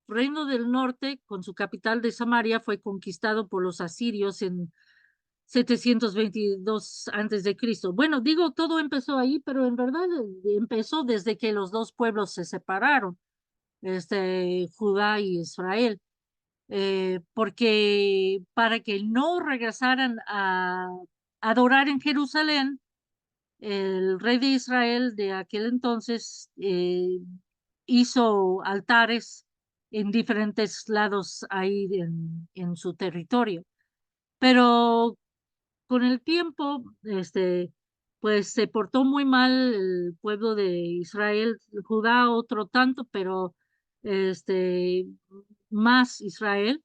reino del norte, con su capital de Samaria, fue conquistado por los asirios en 722 antes de Cristo. Bueno, digo, todo empezó ahí, pero en verdad empezó desde que los dos pueblos se separaron, Judá y Israel, porque para que no regresaran a adorar en Jerusalén, el rey de Israel de aquel entonces hizo altares en diferentes lados ahí en su territorio. Pero con el tiempo, pues se portó muy mal el pueblo de Israel, Judá otro tanto, pero este, más Israel.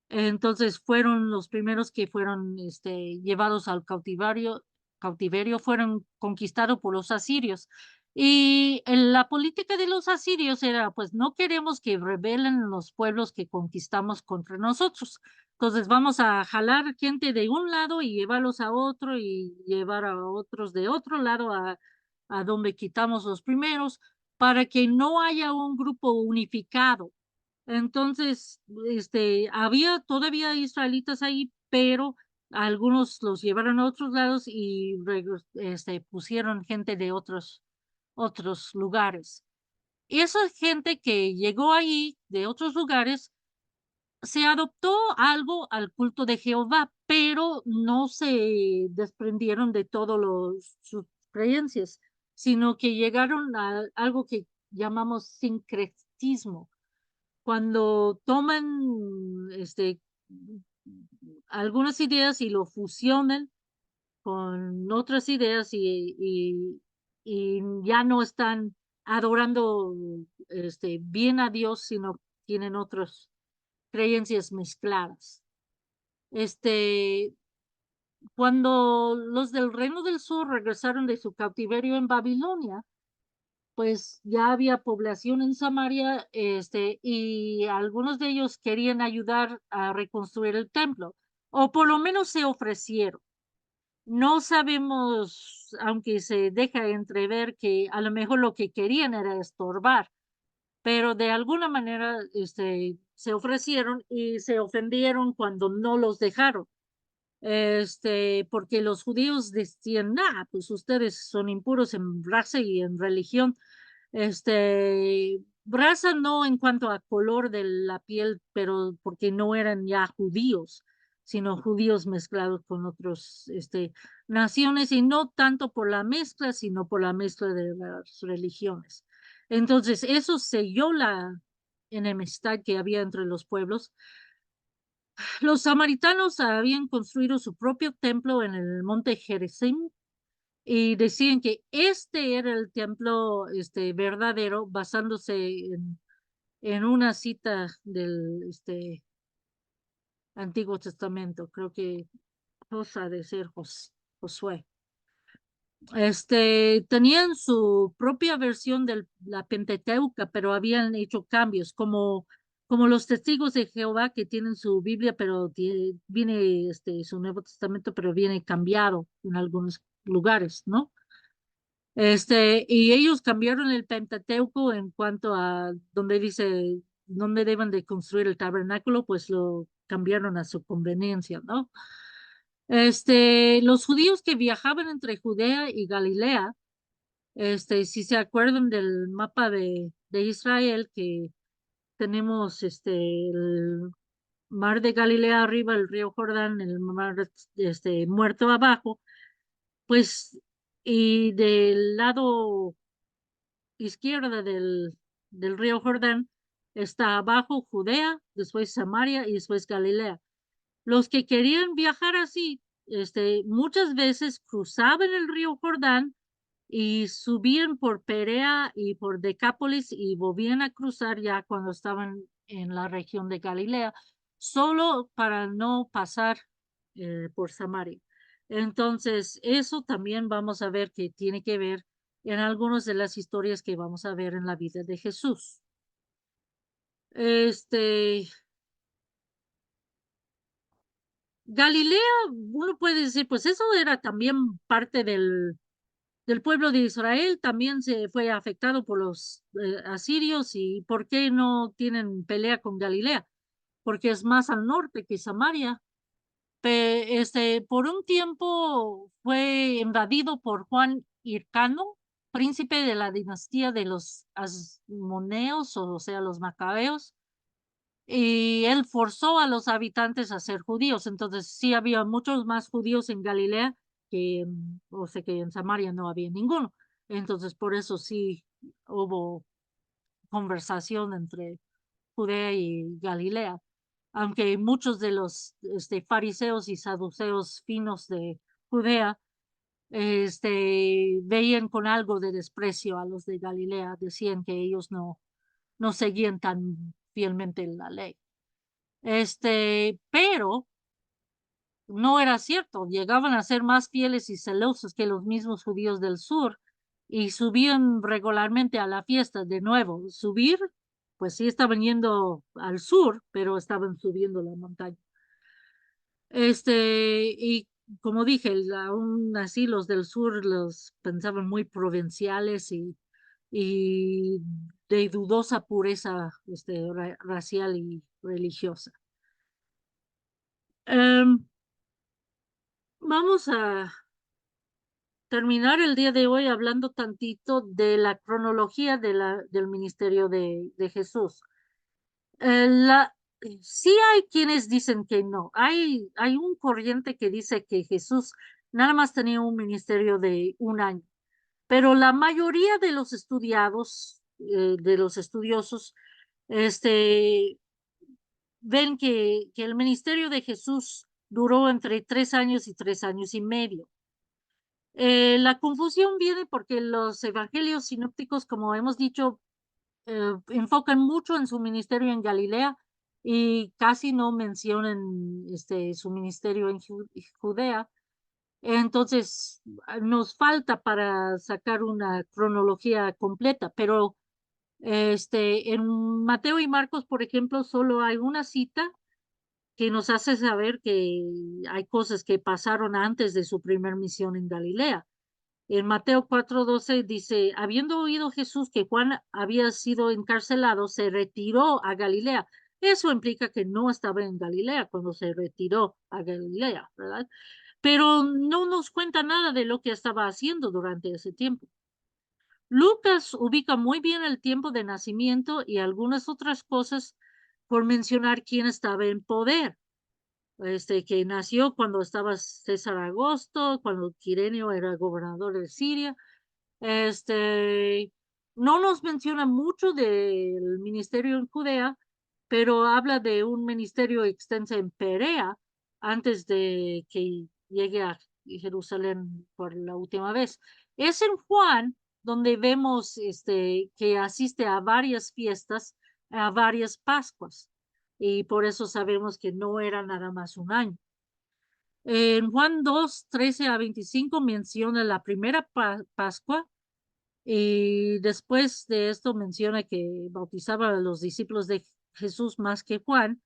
Entonces fueron los primeros que fueron llevados al cautiverio fueron conquistados por los asirios. Y la política de los asirios era, pues no queremos que rebelen los pueblos que conquistamos contra nosotros. Entonces vamos a jalar gente de un lado y llevarlos a otro y llevar a otros de otro lado a donde quitamos los primeros para que no haya un grupo unificado. Entonces, había todavía israelitas ahí, pero algunos los llevaron a otros lados y pusieron gente de otros lugares. Y esa gente que llegó ahí de otros lugares se adoptó algo al culto de Jehová, pero no se desprendieron de todas sus creencias, sino que llegaron a algo que llamamos sincretismo cuando toman algunas ideas y lo fusionan con otras ideas y ya no están adorando bien a Dios, sino tienen otras creencias mezcladas. Este, Cuando los del Reino del Sur regresaron de su cautiverio en Babilonia, pues ya había población en Samaria, y algunos de ellos querían ayudar a reconstruir el templo, o por lo menos se ofrecieron. No sabemos, aunque se deja entrever que a lo mejor lo que querían era estorbar, pero de alguna manera, se ofrecieron y se ofendieron cuando no los dejaron. Porque los judíos decían, nah, pues ustedes son impuros en raza y en religión, raza no en cuanto a color de la piel, pero porque no eran ya judíos, sino judíos mezclados con otros, naciones y no tanto por la mezcla, sino por la mezcla de las religiones. Entonces, eso selló la enemistad que había entre los pueblos. Los samaritanos habían construido su propio templo en el monte Gerizim y decían que este era el templo verdadero, basándose en una cita del Antiguo Testamento, creo que cosa de ser Josué. Tenían su propia versión de la Pentateuca, pero habían hecho cambios, como los testigos de Jehová que tienen su Biblia, pero viene su Nuevo Testamento, pero viene cambiado en algunos lugares, ¿no? Y ellos cambiaron el Pentateuco en cuanto a donde dice dónde deben de construir el tabernáculo, pues lo cambiaron a su conveniencia, ¿no? Los judíos que viajaban entre Judea y Galilea, si se acuerdan del mapa de Israel, que tenemos el mar de Galilea arriba, el río Jordán, el mar muerto abajo, pues, y del lado izquierda del río Jordán está abajo Judea, después Samaria y después Galilea. Los que querían viajar así, muchas veces cruzaban el río Jordán y subían por Perea y por Decápolis y volvían a cruzar ya cuando estaban en la región de Galilea, solo para no pasar por Samaria. Entonces, eso también vamos a ver que tiene que ver en algunas de las historias que vamos a ver en la vida de Jesús. Galilea, uno puede decir, pues eso era también parte del pueblo de Israel, también se fue afectado por los asirios y ¿por qué no tienen pelea con Galilea? Porque es más al norte que Samaria. Por un tiempo fue invadido por Juan Hircano, príncipe de la dinastía de los Asmoneos, o sea, los Macabeos, y él forzó a los habitantes a ser judíos. Entonces sí había muchos más judíos en Galilea o sea, que en Samaria no había ninguno. Entonces por eso sí hubo conversación entre Judea y Galilea, aunque muchos de los fariseos y saduceos finos de Judea veían con algo de desprecio a los de Galilea, decían que ellos no seguían tan fielmente la ley. Pero no era cierto, llegaban a ser más fieles y celosos que los mismos judíos del sur y subían regularmente a la fiesta de nuevo. Subir, pues sí estaban yendo al sur, pero estaban subiendo la montaña. Y como dije, aún así los del sur los pensaban muy provinciales y de dudosa pureza racial y religiosa. Em, Vamos a terminar el día de hoy hablando tantito de la cronología del ministerio de Jesús. Eh, la, sí hay quienes dicen que no. Hay un corriente que dice que Jesús nada más tenía un ministerio de un año, pero la mayoría de los estudiados, de los estudiosos, este, ven que el ministerio de Jesús duró entre 3 años y 3 años y medio. La confusión viene porque los evangelios sinópticos, como hemos dicho, enfocan mucho en su ministerio en Galilea y casi no mencionan su ministerio en Judea. Entonces, nos falta para sacar una cronología completa, pero en Mateo y Marcos, por ejemplo, solo hay una cita que nos hace saber que hay cosas que pasaron antes de su primer misión en Galilea. En Mateo 4:12 dice, habiendo oído Jesús que Juan había sido encarcelado, se retiró a Galilea. Eso implica que no estaba en Galilea cuando se retiró a Galilea, ¿verdad? Pero no nos cuenta nada de lo que estaba haciendo durante ese tiempo. Lucas ubica muy bien el tiempo de nacimiento y algunas otras cosas por mencionar quién estaba en poder. Que nació cuando estaba César Augusto, cuando Quirenio era gobernador de Siria. No nos menciona mucho del ministerio en Judea, pero habla de un ministerio extenso en Perea antes de que llegue a Jerusalén por la última vez. Es en Juan donde vemos que asiste a varias fiestas, a varias Pascuas, y por eso sabemos que no era nada más un año. En Juan 2:13 a 25 menciona la primera Pascua y después de esto menciona que bautizaba a los discípulos de Jesús más que Juan,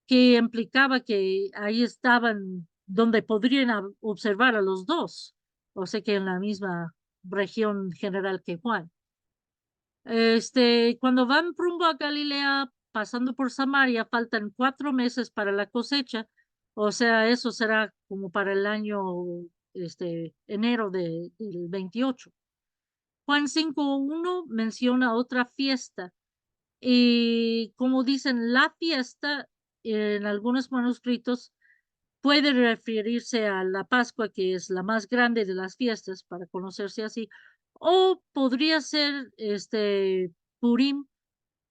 que implicaba que ahí estaban donde podrían observar a los dos, o sea que en la misma región general que Juan. Cuando van rumbo a Galilea, pasando por Samaria, faltan 4 meses para la cosecha O sea, eso será como para el año, enero del 28. Juan 5:1 menciona otra fiesta, y como dicen, la fiesta en algunos manuscritos puede referirse a la Pascua, que es la más grande de las fiestas, para conocerse así, o podría ser, Purim,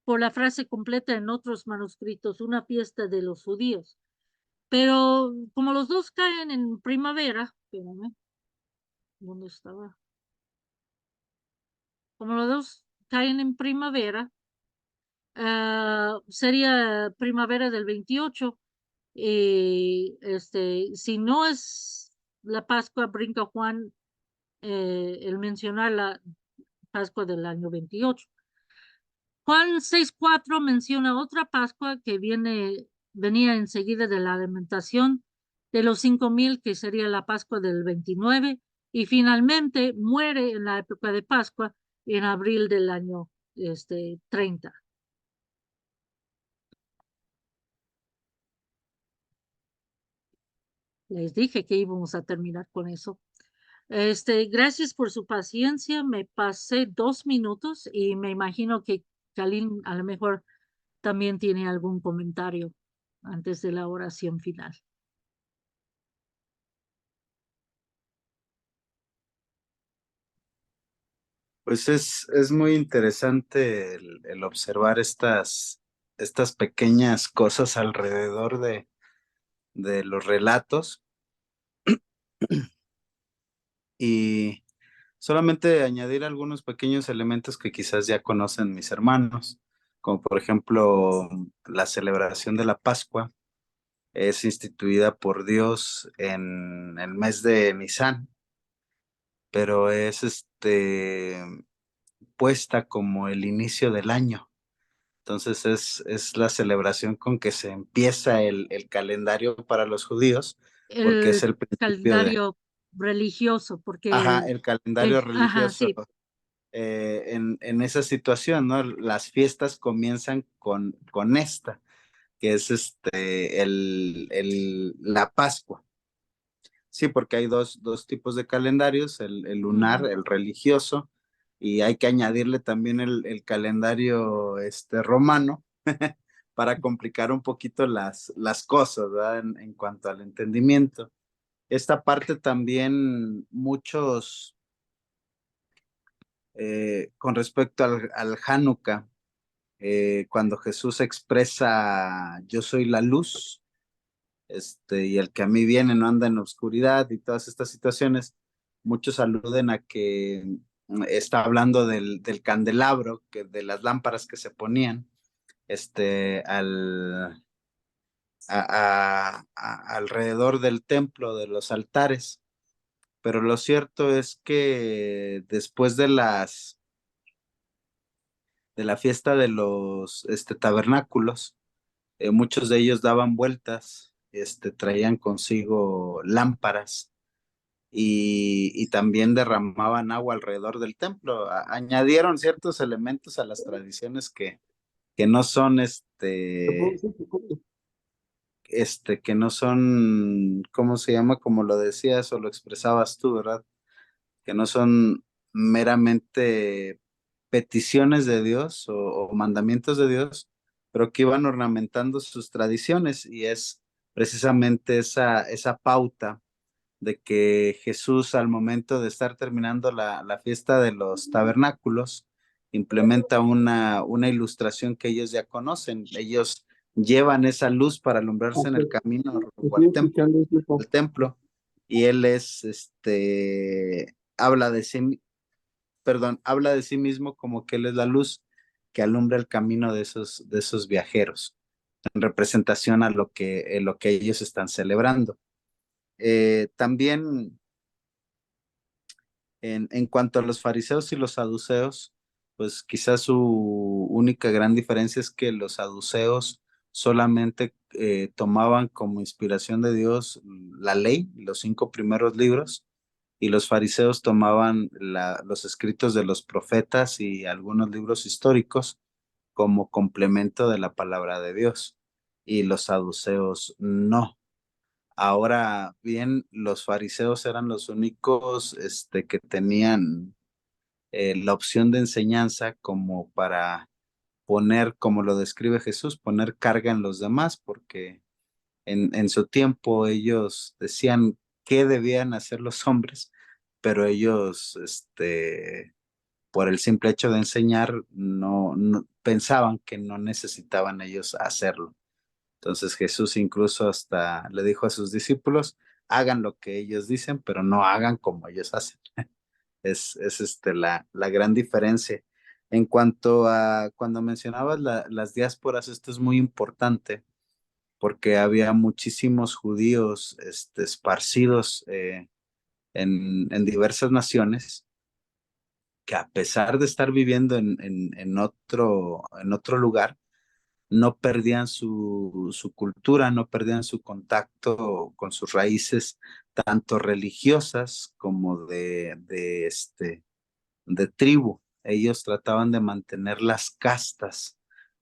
por la frase completa en otros manuscritos, una fiesta de los judíos. Pero como los 2 caen en primavera, espérame, ¿dónde estaba? Como los 2 caen en primavera, sería primavera del 28. Y, si no es la Pascua, brinca Juan, el mencionar la Pascua del año 28. Juan 6:4 menciona otra Pascua que venía enseguida de la alimentación de los 5,000, que sería la Pascua del 29, y finalmente muere en la época de Pascua en abril del año 30. Les dije que íbamos a terminar con eso. Gracias por su paciencia. Me pasé 2 minutos y me imagino que Kalin a lo mejor también tiene algún comentario antes de la oración final. Pues es muy interesante el observar estas pequeñas cosas alrededor de los relatos y solamente añadir algunos pequeños elementos que quizás ya conocen mis hermanos, como por ejemplo la celebración de la Pascua es instituida por Dios en el mes de Nisan, pero es puesta como el inicio del año. Entonces es la celebración con que se empieza el calendario para los judíos, porque es El el principio de, calendario religioso, porque ajá, el calendario ajá, religioso sí, en esa situación, ¿no? Las fiestas comienzan con esta, que es la Pascua. Sí, porque hay dos tipos de calendarios, el lunar, ujú. el religioso, y hay que añadirle también el calendario romano para complicar un poquito las cosas, ¿verdad? En cuanto al entendimiento. Esta parte también muchos, con respecto al Hanukkah, cuando Jesús expresa, yo soy la luz, y el que a mí viene no anda en la oscuridad y todas estas situaciones, muchos aluden a que está hablando del candelabro, de las lámparas que se ponían, al, alrededor del templo, de los altares. Pero lo cierto es que después de la fiesta de los tabernáculos, muchos de ellos daban vueltas, traían consigo lámparas y también derramaban agua alrededor del templo. Añadieron ciertos elementos a las tradiciones que no son que no son, ¿cómo se llama? Como lo decías o lo expresabas tú, ¿verdad? Que no son meramente peticiones de Dios o mandamientos de Dios, pero que iban ornamentando sus tradiciones y es precisamente esa pauta de que Jesús al momento de estar terminando la fiesta de los tabernáculos implementa una ilustración que ellos ya conocen. Ellos llevan esa luz para alumbrarse en el camino rumbo al templo y él habla de sí, perdón, habla de sí mismo como que él es la luz que alumbra el camino de esos viajeros, en representación a lo que ellos están celebrando. También en cuanto a los fariseos y los saduceos, pues quizás su única gran diferencia es que los saduceos solamente tomaban como inspiración de Dios la ley, los 5 primeros libros, y los fariseos tomaban los escritos de los profetas y algunos libros históricos como complemento de la palabra de Dios, y los saduceos no. Ahora bien, los fariseos eran los únicos que tenían la opción de enseñanza como para poner, como lo describe Jesús, poner carga en los demás, porque en su tiempo ellos decían qué debían hacer los hombres, pero ellos, por el simple hecho de enseñar, no pensaban que no necesitaban ellos hacerlo. Entonces Jesús incluso hasta le dijo a sus discípulos, hagan lo que ellos dicen, pero no hagan como ellos hacen. Es la gran diferencia. En cuanto a cuando mencionabas las diásporas, esto es muy importante porque había muchísimos judíos esparcidos en diversas naciones que a pesar de estar viviendo en otro lugar, no perdían su cultura, no perdían su contacto con sus raíces, tanto religiosas como de tribu. Ellos trataban de mantener las castas.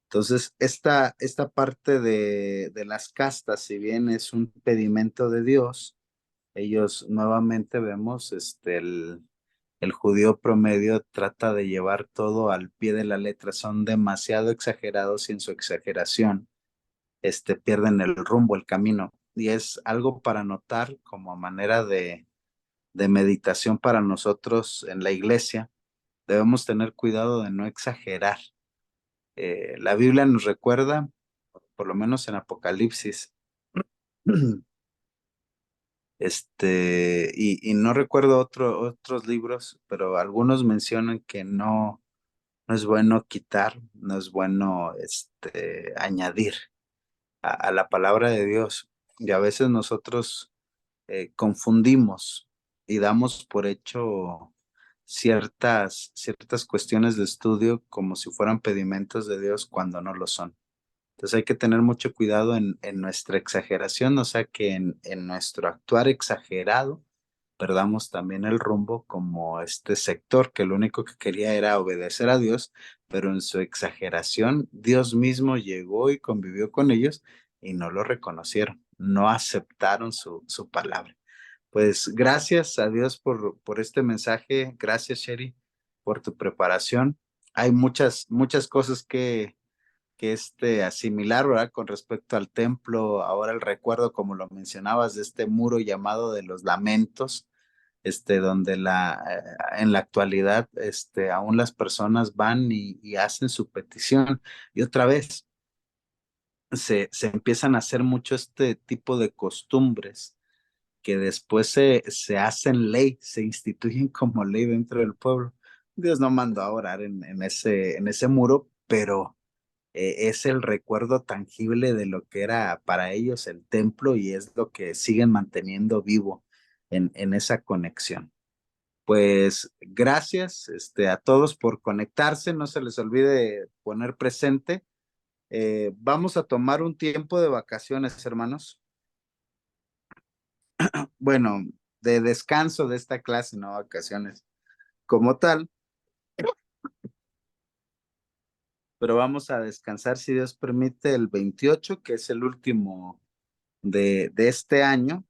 Entonces, esta parte de las castas, si bien es un pedimento de Dios, ellos nuevamente vemos el judío promedio trata de llevar todo al pie de la letra, son demasiado exagerados y en su exageración pierden el rumbo, el camino. Y es algo para notar como manera de meditación para nosotros en la iglesia. Debemos tener cuidado de no exagerar. La Biblia nos recuerda, por lo menos en Apocalipsis, y no recuerdo otros libros, pero algunos mencionan que no es bueno quitar, no es bueno añadir a la palabra de Dios. Y a veces nosotros confundimos y damos por hecho ciertas cuestiones de estudio como si fueran pedimentos de Dios cuando no lo son. Entonces hay que tener mucho cuidado en nuestra exageración, o sea que en nuestro actuar exagerado perdamos también el rumbo como este sector que lo único que quería era obedecer a Dios, pero en su exageración Dios mismo llegó y convivió con ellos y no lo reconocieron, no aceptaron su palabra. Pues gracias a Dios por este mensaje, gracias Sherry por tu preparación. Hay muchas cosas que asimilar, ¿verdad? Con respecto al templo, ahora el recuerdo, como lo mencionabas, de este muro llamado de los lamentos, donde en la actualidad, aún las personas van y hacen su petición. Y otra vez, se empiezan a hacer mucho este tipo de costumbres que después se hacen ley, se instituyen como ley dentro del pueblo. Dios no mandó a orar en ese muro, pero es el recuerdo tangible de lo que era para ellos el templo y es lo que siguen manteniendo vivo en esa conexión. Pues gracias a todos por conectarse, no se les olvide poner presente. Vamos a tomar un tiempo de vacaciones, hermanos. Bueno, de descanso de esta clase, no vacaciones como tal, pero vamos a descansar si Dios permite el 28, que es el último de este año.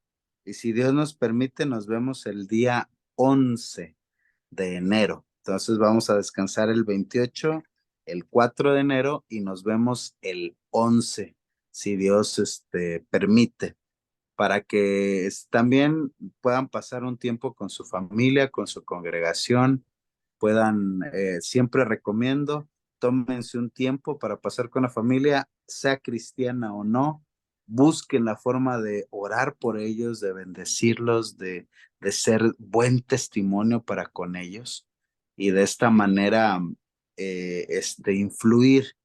Y si Dios nos permite, nos vemos el día 11 de enero. Entonces vamos a descansar el 28, el 4 de enero y nos vemos el 11, si Dios permite, para que también puedan pasar un tiempo con su familia, con su congregación, puedan, siempre recomiendo, tómense un tiempo para pasar con la familia, sea cristiana o no, busquen la forma de orar por ellos, de bendecirlos, de ser buen testimonio para con ellos y de esta manera influir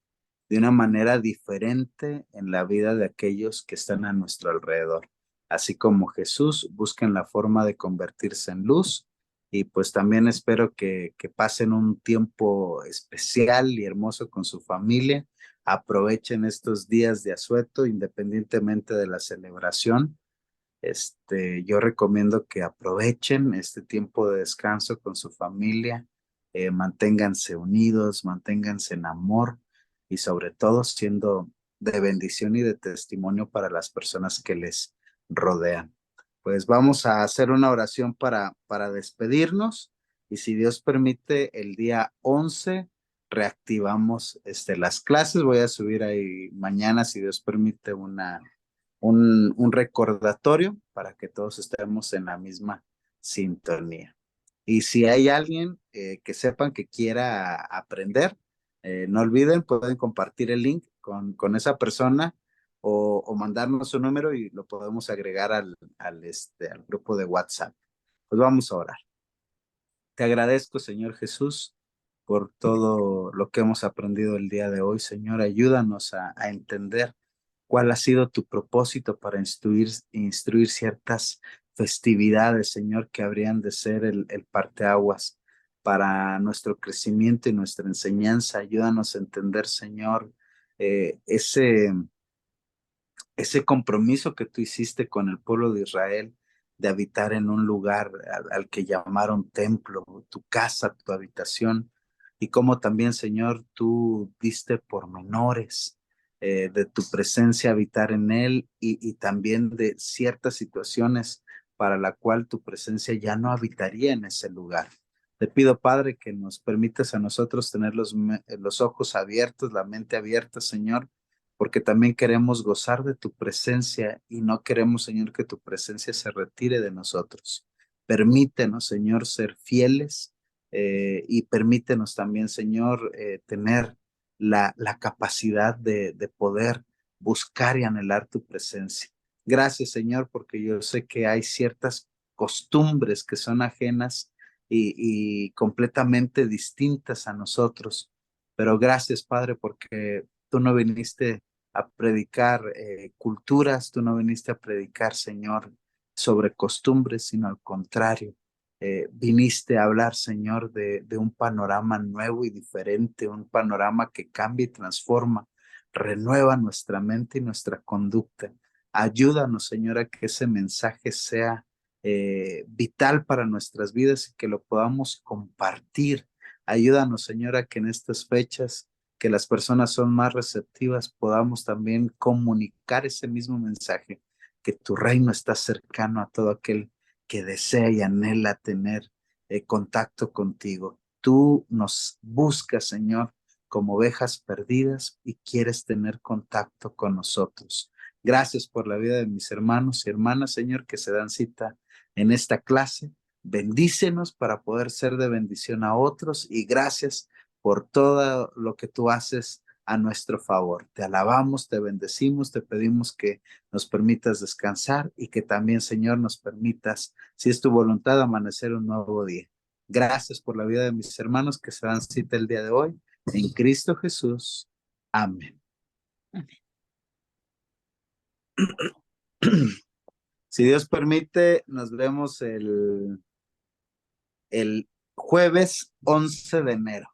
de una manera diferente en la vida de aquellos que están a nuestro alrededor. Así como Jesús, busquen la forma de convertirse en luz y pues también espero que pasen un tiempo especial y hermoso con su familia. Aprovechen estos días de asueto independientemente de la celebración. Yo recomiendo que aprovechen este tiempo de descanso con su familia, manténganse unidos, manténganse en amor y sobre todo siendo de bendición y de testimonio para las personas que les rodean. Pues vamos a hacer una oración para despedirnos y si Dios permite, el día 11 reactivamos las clases. Voy a subir ahí mañana, si Dios permite, un recordatorio para que todos estemos en la misma sintonía. Y si hay alguien que sepan que quiera aprender, no olviden, pueden compartir el link con esa persona o mandarnos su número y lo podemos agregar al grupo de WhatsApp. Pues vamos a orar. Te agradezco, Señor Jesús, por todo lo que hemos aprendido el día de hoy. Señor, ayúdanos a entender cuál ha sido tu propósito para instruir ciertas festividades, Señor, que habrían de ser el parteaguas para nuestro crecimiento y nuestra enseñanza. Ayúdanos a entender, Señor, ese compromiso que tú hiciste con el pueblo de Israel de habitar en un lugar al que llamaron templo, tu casa, tu habitación, y como también, Señor, tú diste pormenores de tu presencia habitar en él y también de ciertas situaciones para la cual tu presencia ya no habitaría en ese lugar. Te pido, Padre, que nos permitas a nosotros tener los ojos abiertos, la mente abierta, Señor, porque también queremos gozar de tu presencia y no queremos, Señor, que tu presencia se retire de nosotros. Permítenos, Señor, ser fieles y permítenos también, Señor, tener la capacidad de poder buscar y anhelar tu presencia. Gracias, Señor, porque yo sé que hay ciertas costumbres que son ajenas y completamente distintas a nosotros. Pero gracias, Padre, porque tú no viniste a predicar culturas, tú no viniste a predicar, Señor, sobre costumbres, sino al contrario. Viniste a hablar, Señor, de un panorama nuevo y diferente, un panorama que cambia y transforma, renueva nuestra mente y nuestra conducta. Ayúdanos, Señor, a que ese mensaje sea vital para nuestras vidas y que lo podamos compartir. Ayúdanos, Señor, a que en estas fechas que las personas son más receptivas, podamos también comunicar ese mismo mensaje, que tu reino está cercano a todo aquel que desea y anhela tener contacto contigo. Tú nos buscas, Señor, como ovejas perdidas y quieres tener contacto con nosotros. Gracias por la vida de mis hermanos y hermanas, Señor, que se dan cita en esta clase. Bendícenos para poder ser de bendición a otros y gracias por todo lo que tú haces a nuestro favor. Te alabamos, te bendecimos, te pedimos que nos permitas descansar y que también, Señor, nos permitas, si es tu voluntad, amanecer un nuevo día. Gracias por la vida de mis hermanos que se dan cita el día de hoy. En Cristo Jesús. Amén. Si Dios permite, nos vemos el jueves 11 de enero.